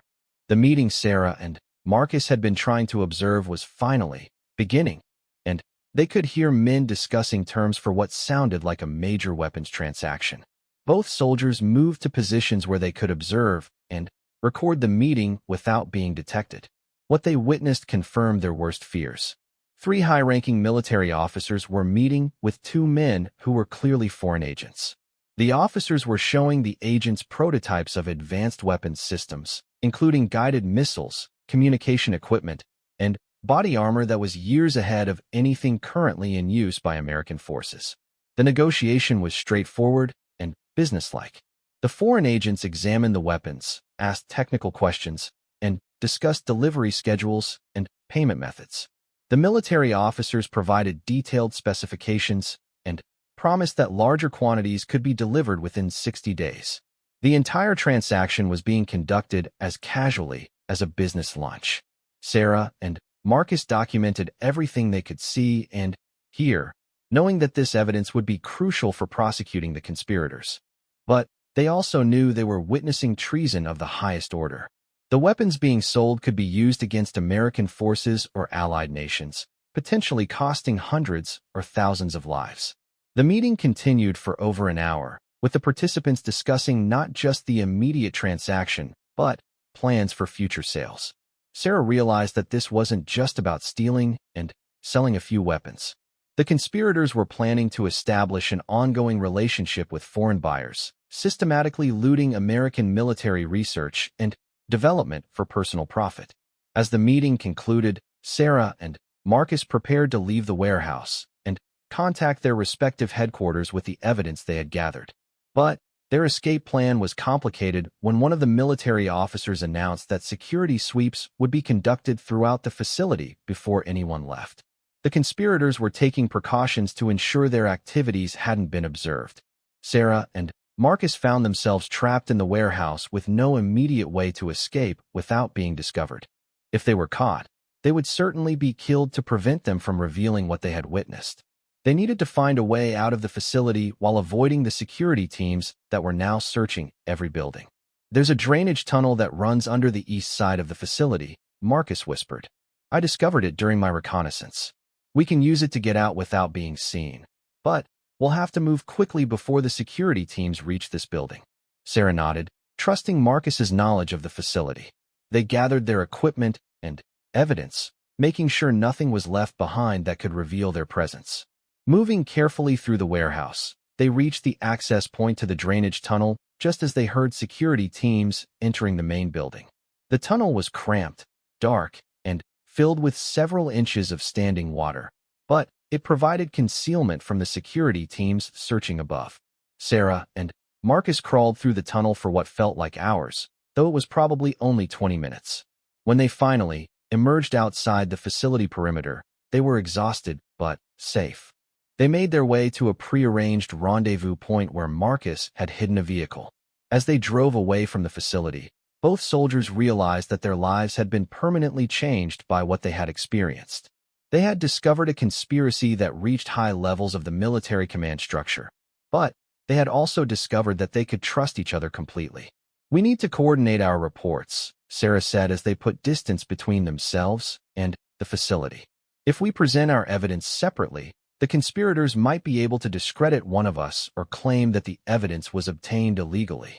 The meeting Sarah and Marcus had been trying to observe was finally beginning, and they could hear men discussing terms for what sounded like a major weapons transaction. Both soldiers moved to positions where they could observe and record the meeting without being detected. What they witnessed confirmed their worst fears. 3 high-ranking military officers were meeting with 2 men who were clearly foreign agents. The officers were showing the agents prototypes of advanced weapons systems, including guided missiles, communication equipment, and body armor that was years ahead of anything currently in use by American forces. The negotiation was straightforward and businesslike. The foreign agents examined the weapons, asked technical questions, and discussed delivery schedules and payment methods. The military officers provided detailed specifications and promised that larger quantities could be delivered within 60 days. The entire transaction was being conducted as casually as a business lunch. Sarah and Marcus documented everything they could see and hear, knowing that this evidence would be crucial for prosecuting the conspirators. But they also knew they were witnessing treason of the highest order. The weapons being sold could be used against American forces or allied nations, potentially costing hundreds or thousands of lives. The meeting continued for over an hour, with the participants discussing not just the immediate transaction, but plans for future sales. Sarah realized that this wasn't just about stealing and selling a few weapons. The conspirators were planning to establish an ongoing relationship with foreign buyers, systematically looting American military research and development for personal profit. As the meeting concluded, Sarah and Marcus prepared to leave the warehouse and contact their respective headquarters with the evidence they had gathered. But their escape plan was complicated when one of the military officers announced that security sweeps would be conducted throughout the facility before anyone left. The conspirators were taking precautions to ensure their activities hadn't been observed. Sarah and Marcus found themselves trapped in the warehouse with no immediate way to escape without being discovered. If they were caught, they would certainly be killed to prevent them from revealing what they had witnessed. They needed to find a way out of the facility while avoiding the security teams that were now searching every building. There's a drainage tunnel that runs under the east side of the facility, Marcus whispered. I discovered it during my reconnaissance. We can use it to get out without being seen. But we'll have to move quickly before the security teams reach this building. Sarah nodded, trusting Marcus's knowledge of the facility. They gathered their equipment and evidence, making sure nothing was left behind that could reveal their presence. Moving carefully through the warehouse, they reached the access point to the drainage tunnel just as they heard security teams entering the main building. The tunnel was cramped, dark, and filled with several inches of standing water, but it provided concealment from the security teams searching above. Sarah and Marcus crawled through the tunnel for what felt like hours, though it was probably only 20 minutes. When they finally emerged outside the facility perimeter, they were exhausted but safe. They made their way to a prearranged rendezvous point where Marcus had hidden a vehicle. As they drove away from the facility, both soldiers realized that their lives had been permanently changed by what they had experienced. They had discovered a conspiracy that reached high levels of the military command structure, but they had also discovered that they could trust each other completely. We need to coordinate our reports, Sarah said as they put distance between themselves and the facility. If we present our evidence separately, the conspirators might be able to discredit one of us or claim that the evidence was obtained illegally.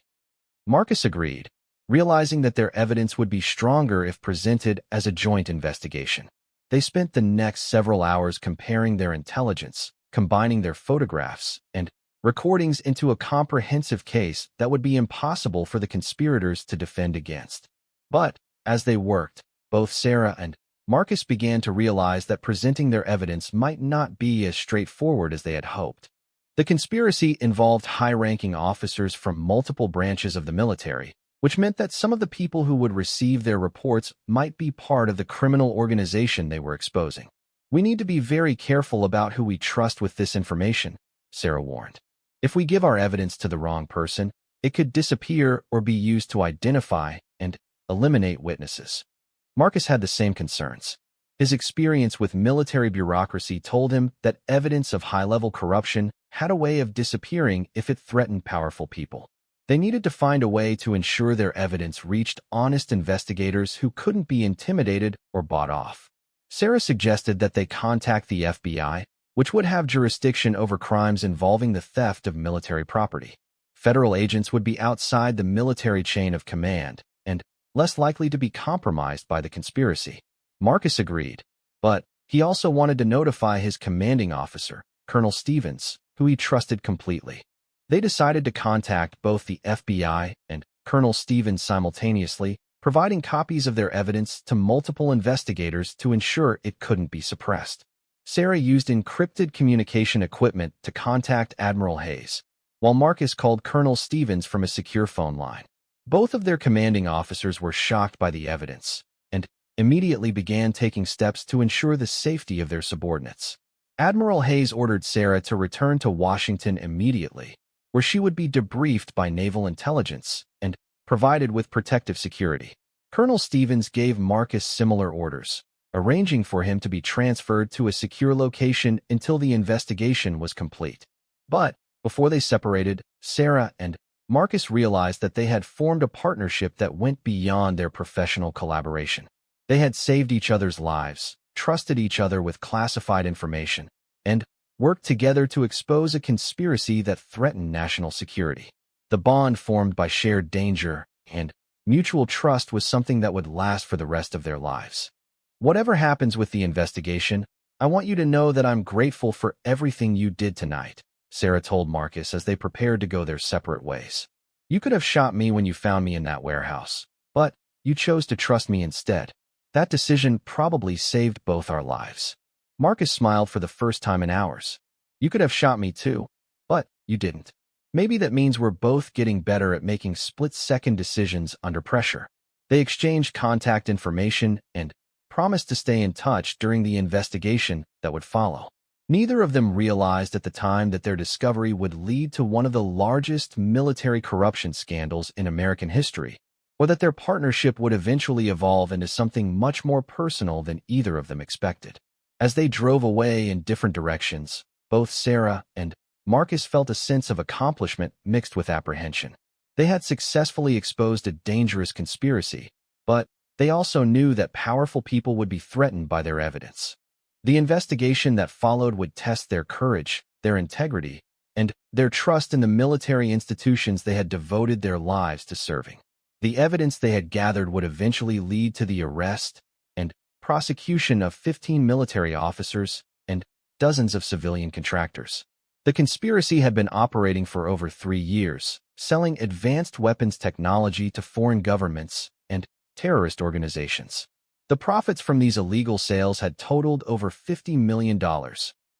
Marcus agreed, realizing that their evidence would be stronger if presented as a joint investigation. They spent the next several hours comparing their intelligence, combining their photographs and recordings into a comprehensive case that would be impossible for the conspirators to defend against. But as they worked, both Sarah and Marcus began to realize that presenting their evidence might not be as straightforward as they had hoped. The conspiracy involved high-ranking officers from multiple branches of the military, which meant that some of the people who would receive their reports might be part of the criminal organization they were exposing. We need to be very careful about who we trust with this information, Sarah warned. If we give our evidence to the wrong person, it could disappear or be used to identify and eliminate witnesses. Marcus had the same concerns. His experience with military bureaucracy told him that evidence of high-level corruption had a way of disappearing if it threatened powerful people. They needed to find a way to ensure their evidence reached honest investigators who couldn't be intimidated or bought off. Sarah suggested that they contact the FBI, which would have jurisdiction over crimes involving the theft of military property. Federal agents would be outside the military chain of command and less likely to be compromised by the conspiracy. Marcus agreed, but he also wanted to notify his commanding officer, Colonel Stevens, who he trusted completely. They decided to contact both the FBI and Colonel Stevens simultaneously, providing copies of their evidence to multiple investigators to ensure it couldn't be suppressed. Sarah used encrypted communication equipment to contact Admiral Hayes, while Marcus called Colonel Stevens from a secure phone line. Both of their commanding officers were shocked by the evidence and immediately began taking steps to ensure the safety of their subordinates. Admiral Hayes ordered Sarah to return to Washington immediately, where she would be debriefed by naval intelligence and provided with protective security. Colonel Stevens gave Marcus similar orders, arranging for him to be transferred to a secure location until the investigation was complete. But before they separated, Sarah and Marcus realized that they had formed a partnership that went beyond their professional collaboration. They had saved each other's lives, trusted each other with classified information, and worked together to expose a conspiracy that threatened national security. The bond formed by shared danger and mutual trust was something that would last for the rest of their lives. Whatever happens with the investigation, I want you to know that I'm grateful for everything you did tonight, Sarah told Marcus as they prepared to go their separate ways. You could have shot me when you found me in that warehouse, but you chose to trust me instead. That decision probably saved both our lives. Marcus smiled for the first time in hours. You could have shot me too, but you didn't. Maybe that means we're both getting better at making split-second decisions under pressure. They exchanged contact information and promised to stay in touch during the investigation that would follow. Neither of them realized at the time that their discovery would lead to one of the largest military corruption scandals in American history, or that their partnership would eventually evolve into something much more personal than either of them expected. As they drove away in different directions, both Sarah and Marcus felt a sense of accomplishment mixed with apprehension. They had successfully exposed a dangerous conspiracy, but they also knew that powerful people would be threatened by their evidence. The investigation that followed would test their courage, their integrity, and their trust in the military institutions they had devoted their lives to serving. The evidence they had gathered would eventually lead to the arrest and prosecution of 15 military officers and dozens of civilian contractors. The conspiracy had been operating for over 3 years, selling advanced weapons technology to foreign governments and terrorist organizations. The profits from these illegal sales had totaled over $50 million,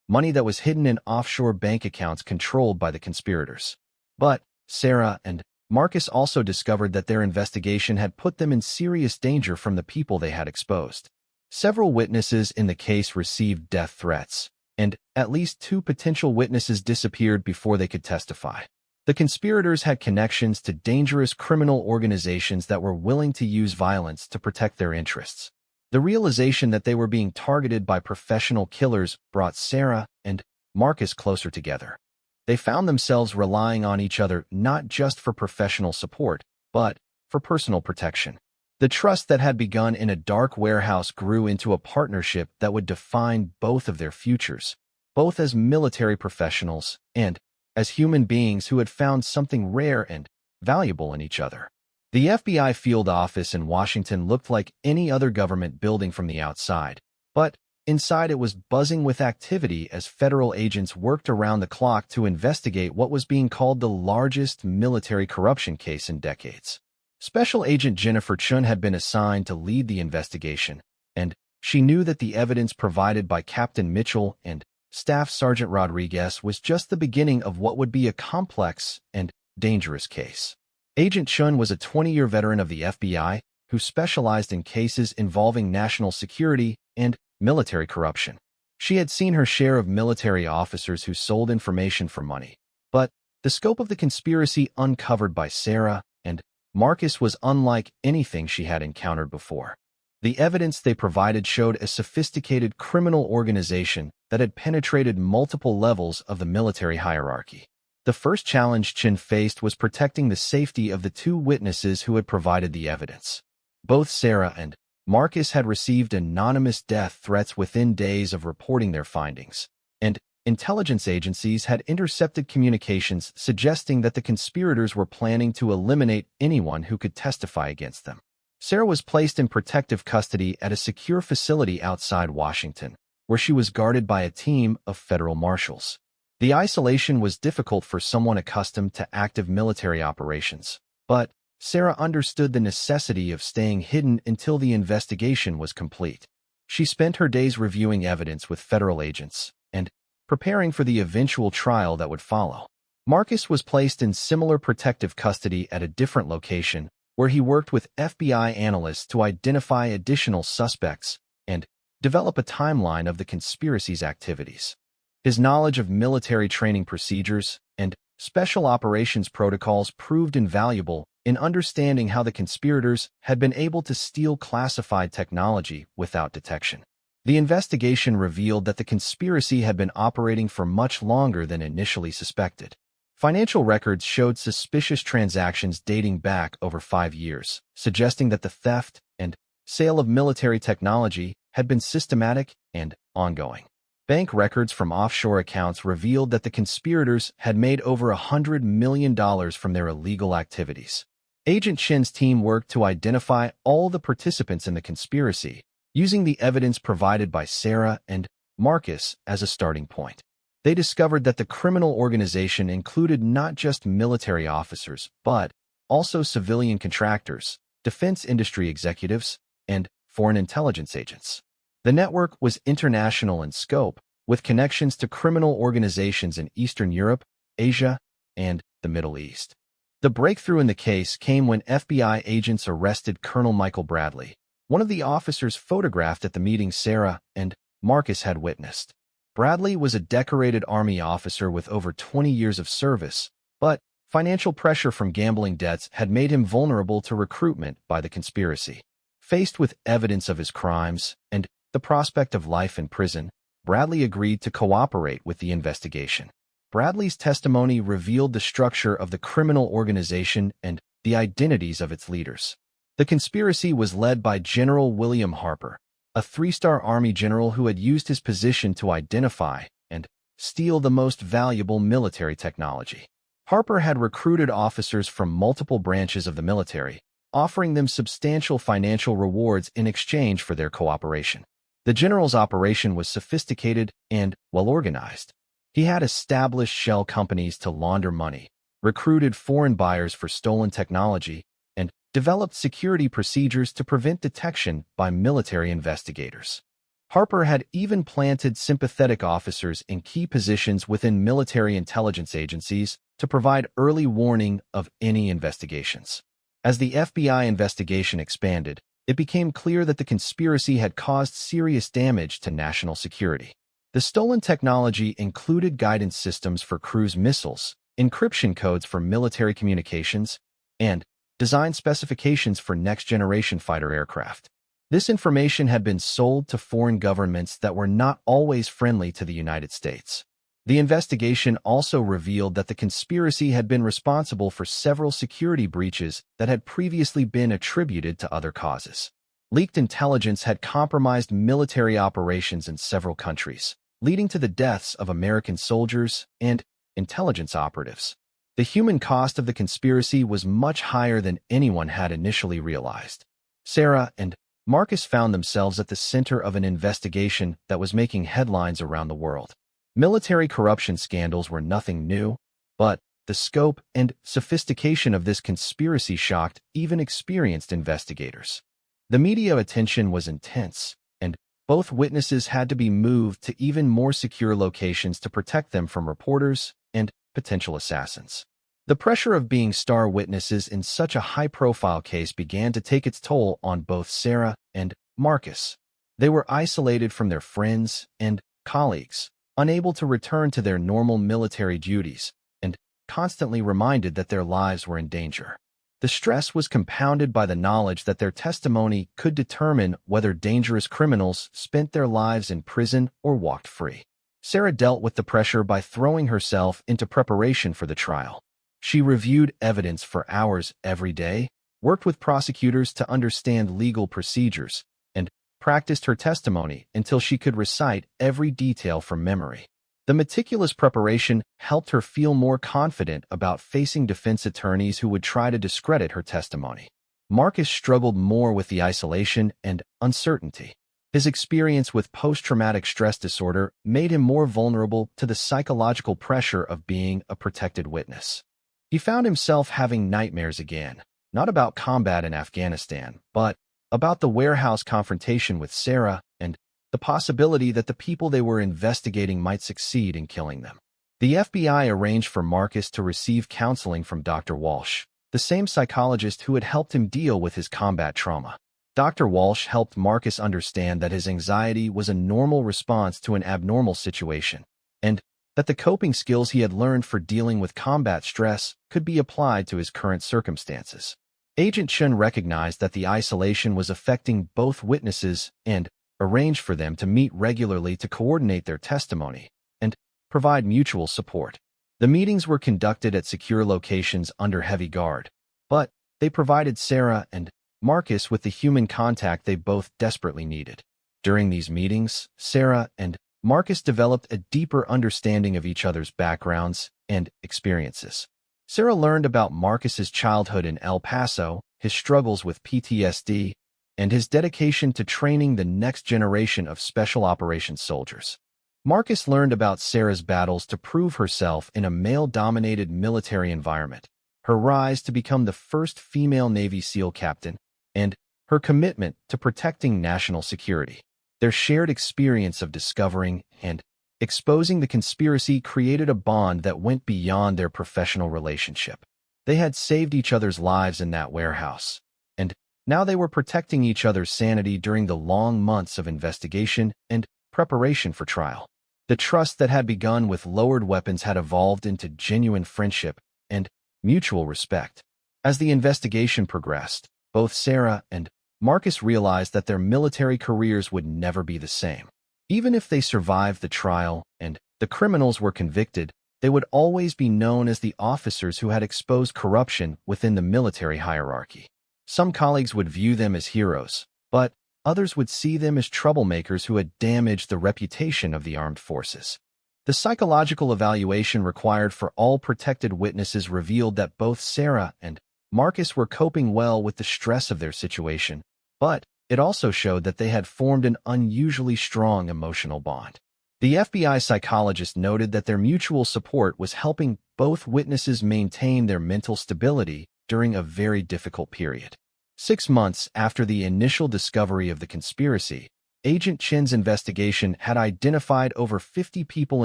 money that was hidden in offshore bank accounts controlled by the conspirators. But Sarah and Marcus also discovered that their investigation had put them in serious danger from the people they had exposed. Several witnesses in the case received death threats, and at least 2 potential witnesses disappeared before they could testify. The conspirators had connections to dangerous criminal organizations that were willing to use violence to protect their interests. The realization that they were being targeted by professional killers brought Sarah and Marcus closer together. They found themselves relying on each other not just for professional support, but for personal protection. The trust that had begun in a dark warehouse grew into a partnership that would define both of their futures, both as military professionals and as human beings who had found something rare and valuable in each other. The FBI field office in Washington looked like any other government building from the outside, but inside it was buzzing with activity as federal agents worked around the clock to investigate what was being called the largest military corruption case in decades. Special Agent Jennifer Chun had been assigned to lead the investigation, and she knew that the evidence provided by Captain Mitchell and Staff Sergeant Rodriguez was just the beginning of what would be a complex and dangerous case. Agent Chun was a 20-year veteran of the FBI who specialized in cases involving national security and military corruption. She had seen her share of military officers who sold information for money, but the scope of the conspiracy uncovered by Sarah and Marcus was unlike anything she had encountered before. The evidence they provided showed a sophisticated criminal organization that had penetrated multiple levels of the military hierarchy. The first challenge Chin faced was protecting the safety of the 2 witnesses who had provided the evidence. Both Sarah and Marcus had received anonymous death threats within days of reporting their findings, and intelligence agencies had intercepted communications suggesting that the conspirators were planning to eliminate anyone who could testify against them. Sarah was placed in protective custody at a secure facility outside Washington, where she was guarded by a team of federal marshals. The isolation was difficult for someone accustomed to active military operations, but Sarah understood the necessity of staying hidden until the investigation was complete. She spent her days reviewing evidence with federal agents and preparing for the eventual trial that would follow. Marcus was placed in similar protective custody at a different location, where he worked with FBI analysts to identify additional suspects and develop a timeline of the conspiracy's activities. His knowledge of military training procedures and special operations protocols proved invaluable in understanding how the conspirators had been able to steal classified technology without detection. The investigation revealed that the conspiracy had been operating for much longer than initially suspected. Financial records showed suspicious transactions dating back over 5 years, suggesting that the theft and sale of military technology had been systematic and ongoing. Bank records from offshore accounts revealed that the conspirators had made over $100 million from their illegal activities. Agent Chin's team worked to identify all the participants in the conspiracy, using the evidence provided by Sarah and Marcus as a starting point. They discovered that the criminal organization included not just military officers, but also civilian contractors, defense industry executives, and foreign intelligence agents. The network was international in scope, with connections to criminal organizations in Eastern Europe, Asia, and the Middle East. The breakthrough in the case came when FBI agents arrested Colonel Michael Bradley, one of the officers photographed at the meeting Sarah and Marcus had witnessed. Bradley was a decorated Army officer with over 20 years of service, but financial pressure from gambling debts had made him vulnerable to recruitment by the conspiracy. Faced with evidence of his crimes and the prospect of life in prison, Bradley agreed to cooperate with the investigation. Bradley's testimony revealed the structure of the criminal organization and the identities of its leaders. The conspiracy was led by General William Harper, a three-star Army general who had used his position to identify and steal the most valuable military technology. Harper had recruited officers from multiple branches of the military, offering them substantial financial rewards in exchange for their cooperation. The general's operation was sophisticated and well-organized. He had established shell companies to launder money, recruited foreign buyers for stolen technology, and developed security procedures to prevent detection by military investigators. Harper had even planted sympathetic officers in key positions within military intelligence agencies to provide early warning of any investigations. As the FBI investigation expanded, it became clear that the conspiracy had caused serious damage to national security. The stolen technology included guidance systems for cruise missiles, encryption codes for military communications, and design specifications for next-generation fighter aircraft. This information had been sold to foreign governments that were not always friendly to the United States. The investigation also revealed that the conspiracy had been responsible for several security breaches that had previously been attributed to other causes. Leaked intelligence had compromised military operations in several countries, leading to the deaths of American soldiers and intelligence operatives. The human cost of the conspiracy was much higher than anyone had initially realized. Sarah and Marcus found themselves at the center of an investigation that was making headlines around the world. Military corruption scandals were nothing new, but the scope and sophistication of this conspiracy shocked even experienced investigators. The media attention was intense, and both witnesses had to be moved to even more secure locations to protect them from reporters and potential assassins. The pressure of being star witnesses in such a high-profile case began to take its toll on both Sarah and Marcus. They were isolated from their friends and colleagues, unable to return to their normal military duties, and constantly reminded that their lives were in danger. The stress was compounded by the knowledge that their testimony could determine whether dangerous criminals spent their lives in prison or walked free. Sarah dealt with the pressure by throwing herself into preparation for the trial. She reviewed evidence for hours every day, worked with prosecutors to understand legal procedures, and practiced her testimony until she could recite every detail from memory. The meticulous preparation helped her feel more confident about facing defense attorneys who would try to discredit her testimony. Marcus struggled more with the isolation and uncertainty. His experience with post-traumatic stress disorder made him more vulnerable to the psychological pressure of being a protected witness. He found himself having nightmares again, not about combat in Afghanistan, but about the warehouse confrontation with Sarah and the possibility that the people they were investigating might succeed in killing them. The FBI arranged for Marcus to receive counseling from Dr. Walsh, the same psychologist who had helped him deal with his combat trauma. Dr. Walsh helped Marcus understand that his anxiety was a normal response to an abnormal situation, and that the coping skills he had learned for dealing with combat stress could be applied to his current circumstances. Agent Chun recognized that the isolation was affecting both witnesses and arranged for them to meet regularly to coordinate their testimony and provide mutual support. The meetings were conducted at secure locations under heavy guard, but they provided Sarah and Marcus with the human contact they both desperately needed. During these meetings, Sarah and Marcus developed a deeper understanding of each other's backgrounds and experiences. Sarah learned about Marcus's childhood in El Paso, his struggles with PTSD, and his dedication to training the next generation of special operations soldiers. Marcus learned about Sarah's battles to prove herself in a male-dominated military environment, her rise to become the first female Navy SEAL captain, and her commitment to protecting national security. Their shared experience of discovering and exposing the conspiracy created a bond that went beyond their professional relationship. They had saved each other's lives in that warehouse, and now they were protecting each other's sanity during the long months of investigation and preparation for trial. The trust that had begun with lowered weapons had evolved into genuine friendship and mutual respect. As the investigation progressed, both Sarah and Marcus realized that their military careers would never be the same. Even if they survived the trial and the criminals were convicted, they would always be known as the officers who had exposed corruption within the military hierarchy. Some colleagues would view them as heroes, but others would see them as troublemakers who had damaged the reputation of the armed forces. The psychological evaluation required for all protected witnesses revealed that both Sarah and Marcus were coping well with the stress of their situation, but it also showed that they had formed an unusually strong emotional bond. The FBI psychologist noted that their mutual support was helping both witnesses maintain their mental stability during a very difficult period. 6 months after the initial discovery of the conspiracy, Agent Chin's investigation had identified over 50 people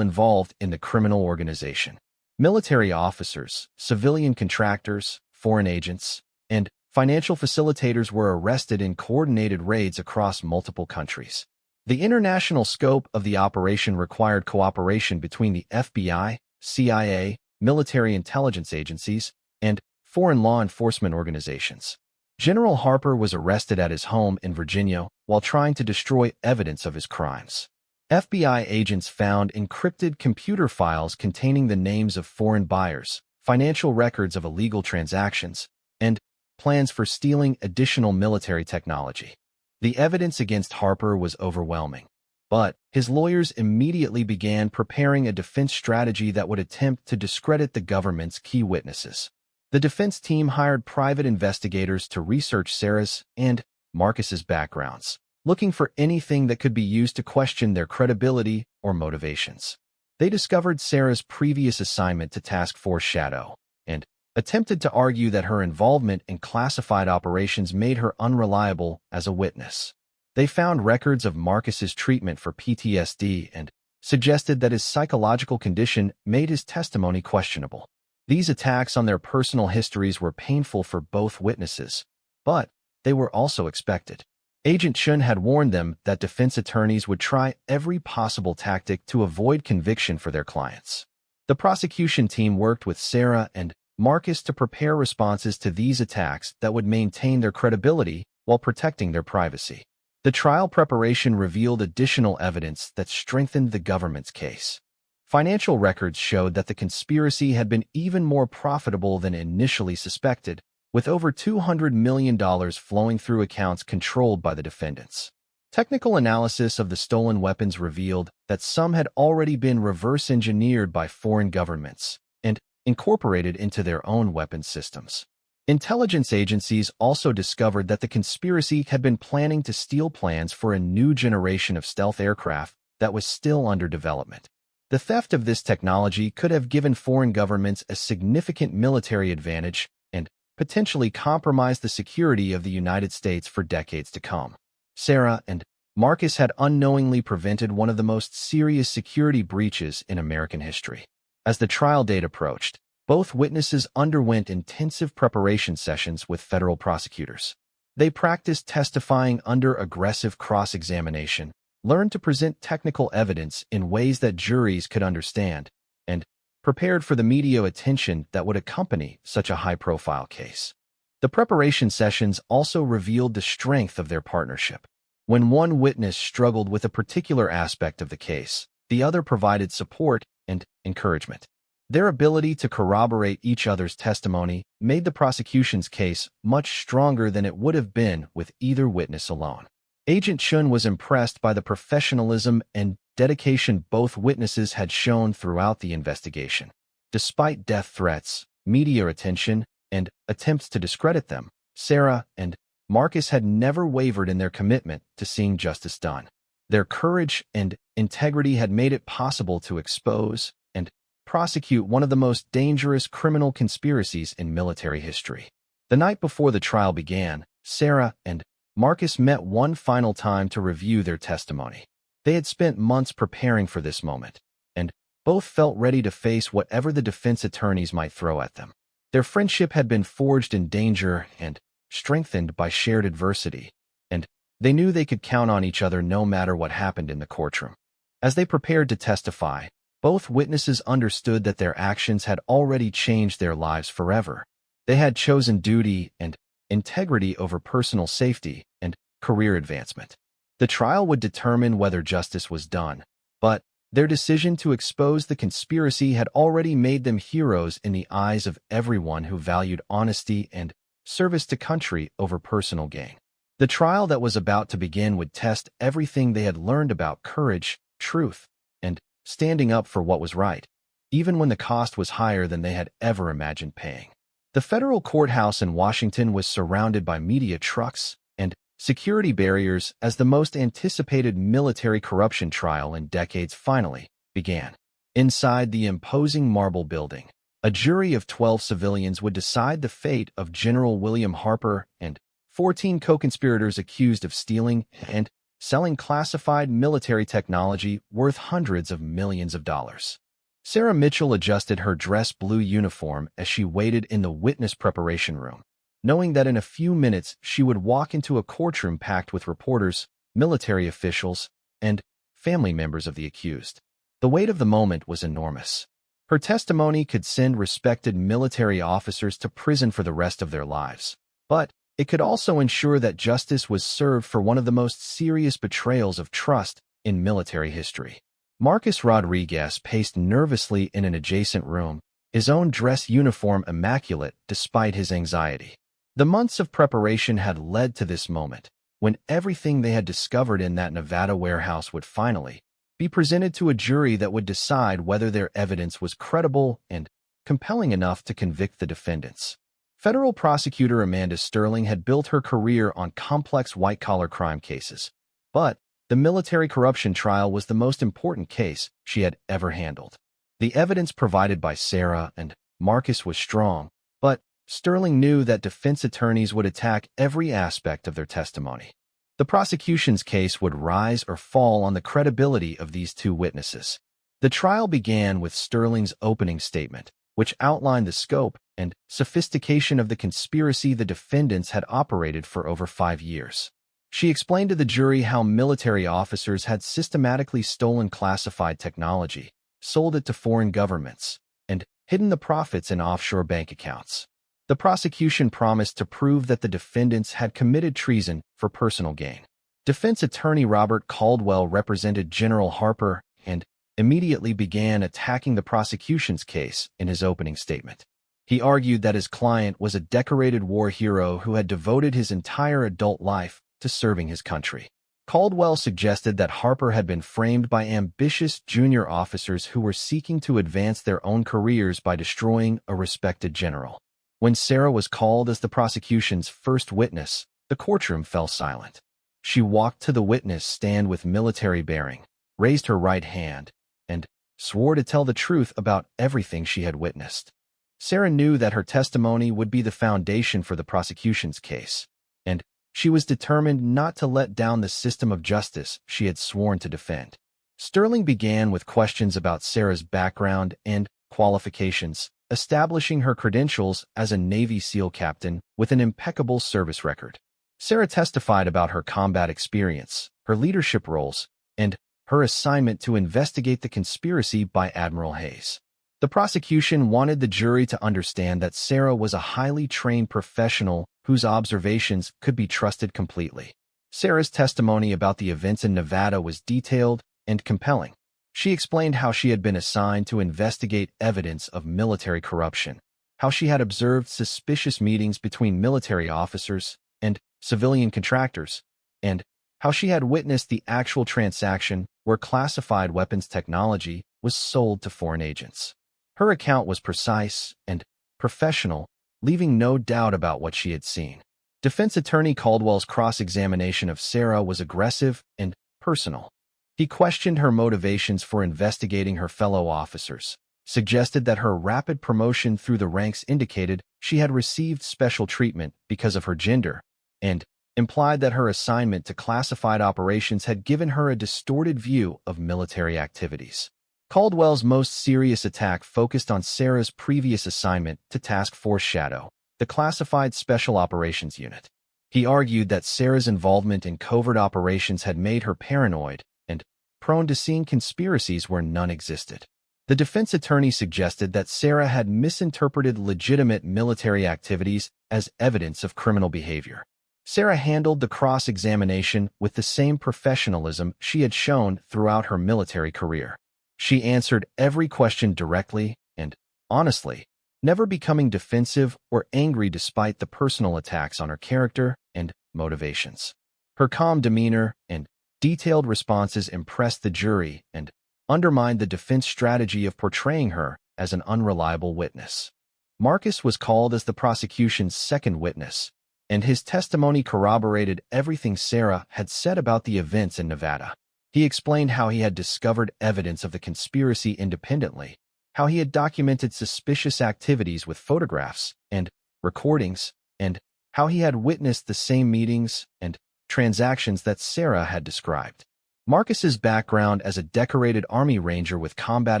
involved in the criminal organization. Military officers, civilian contractors, foreign agents, and financial facilitators were arrested in coordinated raids across multiple countries. The international scope of the operation required cooperation between the FBI, CIA, military intelligence agencies, and foreign law enforcement organizations. General Harper was arrested at his home in Virginia while trying to destroy evidence of his crimes. FBI agents found encrypted computer files containing the names of foreign buyers, financial records of illegal transactions, and plans for stealing additional military technology. The evidence against Harper was overwhelming, but his lawyers immediately began preparing a defense strategy that would attempt to discredit the government's key witnesses. The defense team hired private investigators to research Sarah's and Marcus's backgrounds, looking for anything that could be used to question their credibility or motivations. They discovered Sarah's previous assignment to Task Force Shadow and attempted to argue that her involvement in classified operations made her unreliable as a witness. They found records of Marcus's treatment for PTSD and suggested that his psychological condition made his testimony questionable. These attacks on their personal histories were painful for both witnesses, but they were also expected. Agent Chun had warned them that defense attorneys would try every possible tactic to avoid conviction for their clients. The prosecution team worked with Sarah and Marcus to prepare responses to these attacks that would maintain their credibility while protecting their privacy. The trial preparation revealed additional evidence that strengthened the government's case. Financial records showed that the conspiracy had been even more profitable than initially suspected, with over $200 million flowing through accounts controlled by the defendants. Technical analysis of the stolen weapons revealed that some had already been reverse-engineered by foreign governments and incorporated into their own weapons systems. Intelligence agencies also discovered that the conspiracy had been planning to steal plans for a new generation of stealth aircraft that was still under development. The theft of this technology could have given foreign governments a significant military advantage and potentially compromised the security of the United States for decades to come. Sarah and Marcus had unknowingly prevented one of the most serious security breaches in American history. As the trial date approached, both witnesses underwent intensive preparation sessions with federal prosecutors. They practiced testifying under aggressive cross-examination, learned to present technical evidence in ways that juries could understand, and prepared for the media attention that would accompany such a high-profile case. The preparation sessions also revealed the strength of their partnership. When one witness struggled with a particular aspect of the case, the other provided support and encouragement. Their ability to corroborate each other's testimony made the prosecution's case much stronger than it would have been with either witness alone. Agent Chun was impressed by the professionalism and dedication both witnesses had shown throughout the investigation. Despite death threats, media attention, and attempts to discredit them, Sarah and Marcus had never wavered in their commitment to seeing justice done. Their courage and integrity had made it possible to expose and prosecute one of the most dangerous criminal conspiracies in military history. The night before the trial began, Sarah and Marcus met one final time to review their testimony. They had spent months preparing for this moment, and both felt ready to face whatever the defense attorneys might throw at them. Their friendship had been forged in danger and strengthened by shared adversity, and they knew they could count on each other no matter what happened in the courtroom. As they prepared to testify, both witnesses understood that their actions had already changed their lives forever. They had chosen duty and integrity over personal safety and career advancement. The trial would determine whether justice was done, but Their decision to expose the conspiracy had already made them heroes in the eyes of everyone who valued honesty and service to country over personal gain. The trial that was about to begin would test everything they had learned about courage, truth, and standing up for what was right, even when the cost was higher than they had ever imagined paying. The federal courthouse in Washington was surrounded by media trucks and security barriers as the most anticipated military corruption trial in decades finally began. Inside the imposing marble building, a jury of 12 civilians would decide the fate of General William Harper and 14 co-conspirators accused of stealing and selling classified military technology worth hundreds of millions of dollars. Sarah Mitchell adjusted her dress blue uniform as she waited in the witness preparation room, knowing that in a few minutes she would walk into a courtroom packed with reporters, military officials, and family members of the accused. The weight of the moment was enormous. Her testimony could send respected military officers to prison for the rest of their lives, but it could also ensure that justice was served for one of the most serious betrayals of trust in military history. Marcus Rodriguez paced nervously in an adjacent room, his own dress uniform immaculate despite his anxiety. The months of preparation had led to this moment, when everything they had discovered in that Nevada warehouse would finally be presented to a jury that would decide whether their evidence was credible and compelling enough to convict the defendants. Federal prosecutor Amanda Sterling had built her career on complex white-collar crime cases, but the military corruption trial was the most important case she had ever handled. The evidence provided by Sarah and Marcus was strong, but Sterling knew that defense attorneys would attack every aspect of their testimony. The prosecution's case would rise or fall on the credibility of these two witnesses. The trial began with Sterling's opening statement, which outlined the scope and sophistication of the conspiracy the defendants had operated for over 5 years. She explained to the jury how military officers had systematically stolen classified technology, sold it to foreign governments, and hidden the profits in offshore bank accounts. The prosecution promised to prove that the defendants had committed treason for personal gain. Defense attorney Robert Caldwell represented General Harper and immediately began attacking the prosecution's case in his opening statement. He argued that his client was a decorated war hero who had devoted his entire adult life to serving his country. Caldwell suggested that Harper had been framed by ambitious junior officers who were seeking to advance their own careers by destroying a respected general. When Sarah was called as the prosecution's first witness, the courtroom fell silent. She walked to the witness stand with military bearing, raised her right hand, and swore to tell the truth about everything she had witnessed. Sarah knew that her testimony would be the foundation for the prosecution's case, and she was determined not to let down the system of justice she had sworn to defend. Sterling began with questions about Sarah's background and qualifications, establishing her credentials as a Navy SEAL captain with an impeccable service record. Sarah testified about her combat experience, her leadership roles, and her assignment to investigate the conspiracy by Admiral Hayes. The prosecution wanted the jury to understand that Sarah was a highly trained professional whose observations could be trusted completely. Sarah's testimony about the events in Nevada was detailed and compelling. She explained how she had been assigned to investigate evidence of military corruption, how she had observed suspicious meetings between military officers and civilian contractors, and how she had witnessed the actual transaction where classified weapons technology was sold to foreign agents. Her account was precise and professional, leaving no doubt about what she had seen. Defense attorney Caldwell's cross-examination of Sarah was aggressive and personal. He questioned her motivations for investigating her fellow officers, suggested that her rapid promotion through the ranks indicated she had received special treatment because of her gender, and implied that her assignment to classified operations had given her a distorted view of military activities. Caldwell's most serious attack focused on Sarah's previous assignment to Task Force Shadow, the classified Special Operations Unit. He argued that Sarah's involvement in covert operations had made her paranoid and prone to seeing conspiracies where none existed. The defense attorney suggested that Sarah had misinterpreted legitimate military activities as evidence of criminal behavior. Sarah handled the cross-examination with the same professionalism she had shown throughout her military career. She answered every question directly and honestly, never becoming defensive or angry despite the personal attacks on her character and motivations. Her calm demeanor and detailed responses impressed the jury and undermined the defense strategy of portraying her as an unreliable witness. Marcus was called as the prosecution's second witness, and his testimony corroborated everything Sarah had said about the events in Nevada. He explained how he had discovered evidence of the conspiracy independently, how he had documented suspicious activities with photographs and recordings, and how he had witnessed the same meetings and transactions that Sarah had described. Marcus's background as a decorated Army Ranger with combat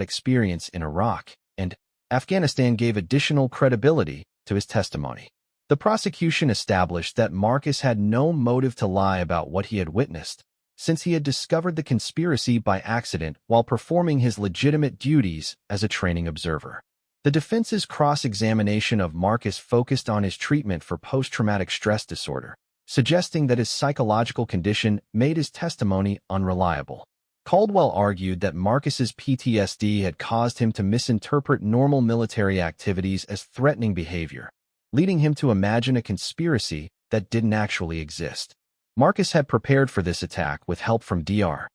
experience in Iraq and Afghanistan gave additional credibility to his testimony. The prosecution established that Marcus had no motive to lie about what he had witnessed, since he had discovered the conspiracy by accident while performing his legitimate duties as a training observer. The defense's cross-examination of Marcus focused on his treatment for post-traumatic stress disorder, suggesting that his psychological condition made his testimony unreliable. Caldwell argued that Marcus's PTSD had caused him to misinterpret normal military activities as threatening behavior, leading him to imagine a conspiracy that didn't actually exist. Marcus had prepared for this attack with help from Dr.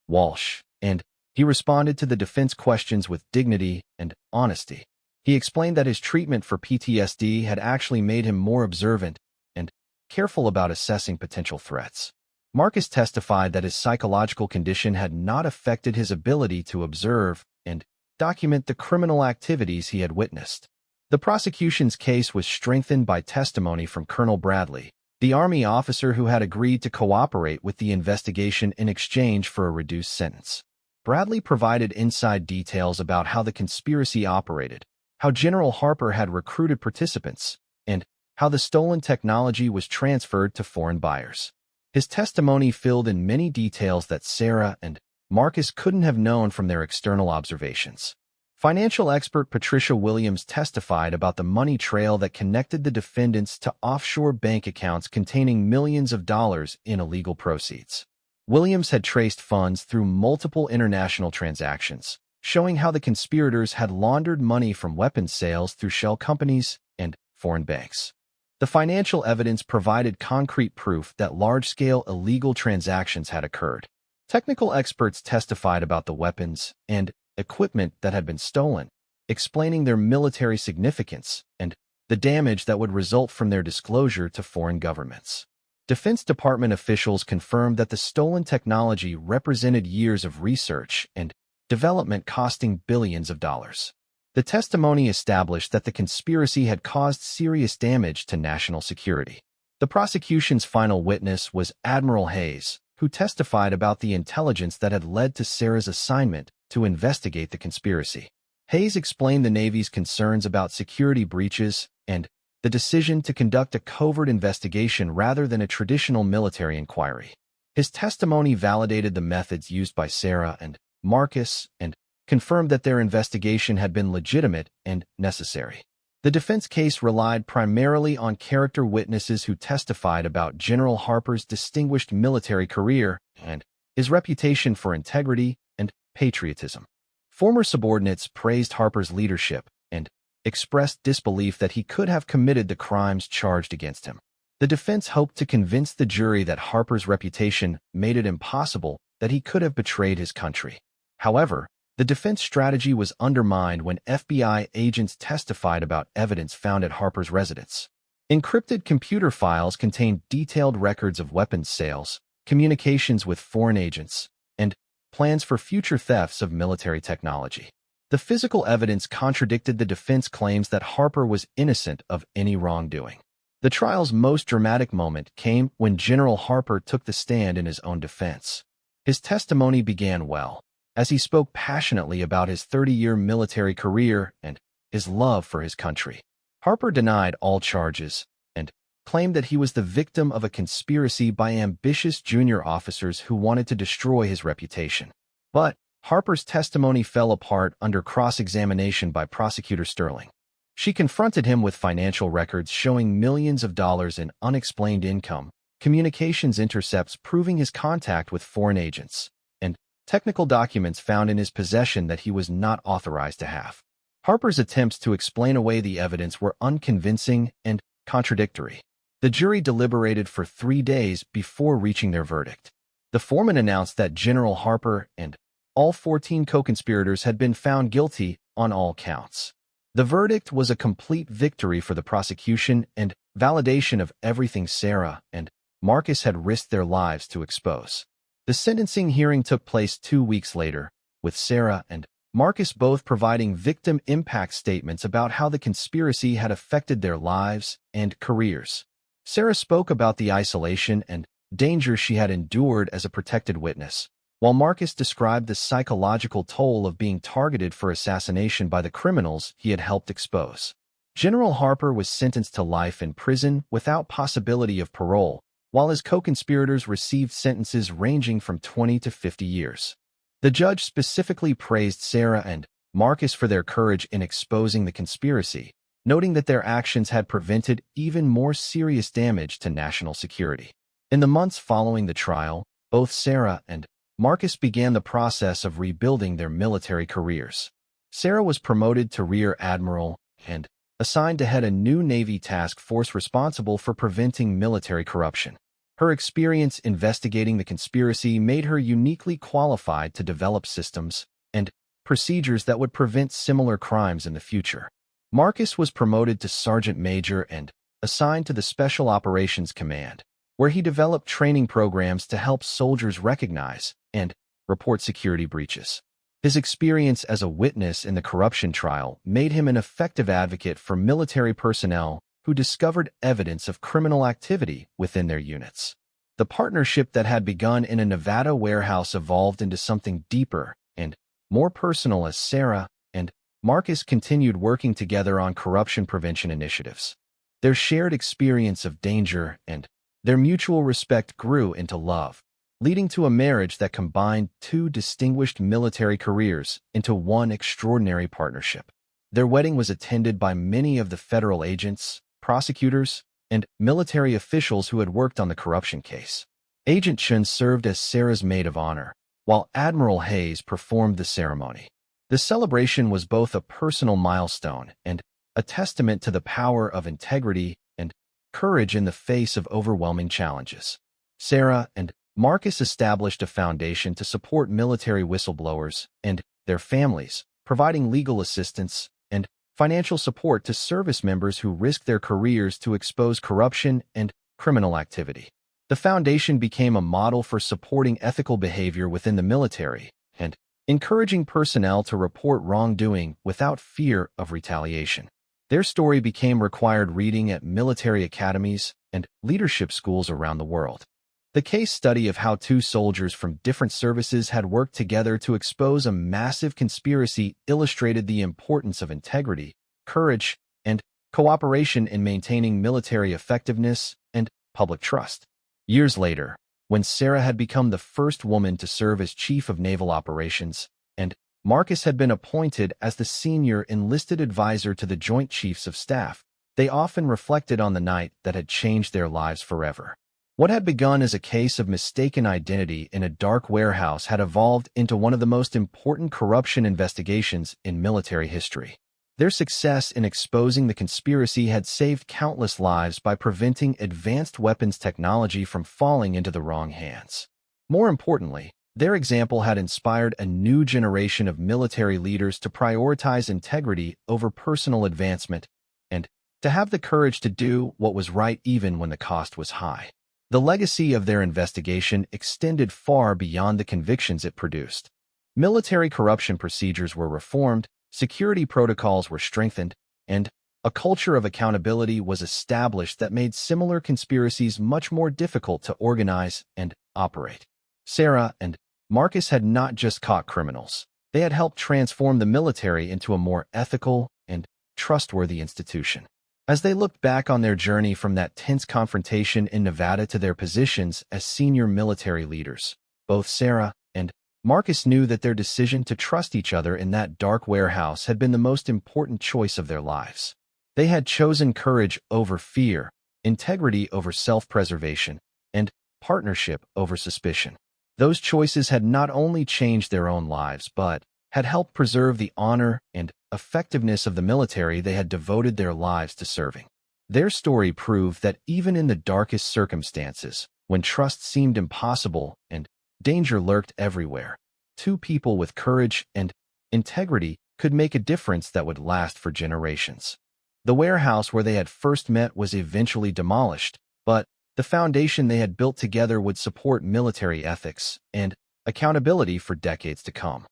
Walsh, and he responded to the defense questions with dignity and honesty. He explained that his treatment for PTSD had actually made him more observant and careful about assessing potential threats. Marcus testified that his psychological condition had not affected his ability to observe and document the criminal activities he had witnessed. The prosecution's case was strengthened by testimony from Colonel Bradley, the Army officer who had agreed to cooperate with the investigation in exchange for a reduced sentence. Bradley provided inside details about how the conspiracy operated, how General Harper had recruited participants, and how the stolen technology was transferred to foreign buyers. His testimony filled in many details that Sarah and Marcus couldn't have known from their external observations. Financial expert Patricia Williams testified about the money trail that connected the defendants to offshore bank accounts containing millions of dollars in illegal proceeds. Williams had traced funds through multiple international transactions, showing how the conspirators had laundered money from weapons sales through shell companies and foreign banks. The financial evidence provided concrete proof that large-scale illegal transactions had occurred. Technical experts testified about the weapons and equipment that had been stolen, explaining their military significance and the damage that would result from their disclosure to foreign governments. Defense Department officials confirmed that the stolen technology represented years of research and development costing billions of dollars. The testimony established that the conspiracy had caused serious damage to national security. The prosecution's final witness was Admiral Hayes, who testified about the intelligence that had led to Sarah's assignment to investigate the conspiracy. Hayes explained the Navy's concerns about security breaches and the decision to conduct a covert investigation rather than a traditional military inquiry. His testimony validated the methods used by Sarah and Marcus and confirmed that their investigation had been legitimate and necessary. The defense case relied primarily on character witnesses who testified about General Harper's distinguished military career and his reputation for integrity and patriotism. Former subordinates praised Harper's leadership and expressed disbelief that he could have committed the crimes charged against him. The defense hoped to convince the jury that Harper's reputation made it impossible that he could have betrayed his country. However, the defense strategy was undermined when FBI agents testified about evidence found at Harper's residence. Encrypted computer files contained detailed records of weapons sales, communications with foreign agents, and plans for future thefts of military technology. The physical evidence contradicted the defense claims that Harper was innocent of any wrongdoing. The trial's most dramatic moment came when General Harper took the stand in his own defense. His testimony began well, as he spoke passionately about his 30-year military career and his love for his country. Harper denied all charges and claimed that he was the victim of a conspiracy by ambitious junior officers who wanted to destroy his reputation. But Harper's testimony fell apart under cross-examination by Prosecutor Sterling. She confronted him with financial records showing millions of dollars in unexplained income, communications intercepts proving his contact with foreign agents, and technical documents found in his possession that he was not authorized to have. Harper's attempts to explain away the evidence were unconvincing and contradictory. The jury deliberated for 3 days before reaching their verdict. The foreman announced that General Harper and all 14 co-conspirators had been found guilty on all counts. The verdict was a complete victory for the prosecution and validation of everything Sarah and Marcus had risked their lives to expose. The sentencing hearing took place 2 weeks later, with Sarah and Marcus both providing victim impact statements about how the conspiracy had affected their lives and careers. Sarah spoke about the isolation and danger she had endured as a protected witness, while Marcus described the psychological toll of being targeted for assassination by the criminals he had helped expose. General Harper was sentenced to life in prison without possibility of parole, while his co-conspirators received sentences ranging from 20 to 50 years. The judge specifically praised Sarah and Marcus for their courage in exposing the conspiracy, noting that their actions had prevented even more serious damage to national security. In the months following the trial, both Sarah and Marcus began the process of rebuilding their military careers. Sarah was promoted to Rear Admiral and assigned to head a new Navy task force responsible for preventing military corruption. Her experience investigating the conspiracy made her uniquely qualified to develop systems and procedures that would prevent similar crimes in the future. Marcus was promoted to Sergeant Major and assigned to the Special Operations Command, where he developed training programs to help soldiers recognize and report security breaches. His experience as a witness in the corruption trial made him an effective advocate for military personnel who discovered evidence of criminal activity within their units. The partnership that had begun in a Nevada warehouse evolved into something deeper and more personal as Sarah and Marcus continued working together on corruption prevention initiatives. Their shared experience of danger and their mutual respect grew into love, leading to a marriage that combined 2 distinguished military careers into one extraordinary partnership. Their wedding was attended by many of the federal agents, prosecutors, and military officials who had worked on the corruption case. Agent Chun served as Sarah's maid of honor, while Admiral Hayes performed the ceremony. The celebration was both a personal milestone and a testament to the power of integrity and courage in the face of overwhelming challenges. Sarah and Marcus established a foundation to support military whistleblowers and their families, providing legal assistance and financial support to service members who risked their careers to expose corruption and criminal activity. The foundation became a model for supporting ethical behavior within the military and encouraging personnel to report wrongdoing without fear of retaliation. Their story became required reading at military academies and leadership schools around the world. The case study of how 2 soldiers from different services had worked together to expose a massive conspiracy illustrated the importance of integrity, courage, and cooperation in maintaining military effectiveness and public trust. Years later, when Sarah had become the first woman to serve as Chief of Naval Operations, and Marcus had been appointed as the senior enlisted advisor to the Joint Chiefs of Staff, they often reflected on the night that had changed their lives forever. What had begun as a case of mistaken identity in a dark warehouse had evolved into one of the most important corruption investigations in military history. Their success in exposing the conspiracy had saved countless lives by preventing advanced weapons technology from falling into the wrong hands. More importantly, their example had inspired a new generation of military leaders to prioritize integrity over personal advancement and to have the courage to do what was right even when the cost was high. The legacy of their investigation extended far beyond the convictions it produced. Military corruption procedures were reformed, security protocols were strengthened, and a culture of accountability was established that made similar conspiracies much more difficult to organize and operate. Sarah and Marcus had not just caught criminals. They had helped transform the military into a more ethical and trustworthy institution. As they looked back on their journey from that tense confrontation in Nevada to their positions as senior military leaders, both Sarah and Marcus knew that their decision to trust each other in that dark warehouse had been the most important choice of their lives. They had chosen courage over fear, integrity over self-preservation, and partnership over suspicion. Those choices had not only changed their own lives, but had helped preserve the honor and effectiveness of the military they had devoted their lives to serving. Their story proved that even in the darkest circumstances, when trust seemed impossible and danger lurked everywhere, two people with courage and integrity could make a difference that would last for generations. The warehouse where they had first met was eventually demolished, but the foundation they had built together would support military ethics and accountability for decades to come.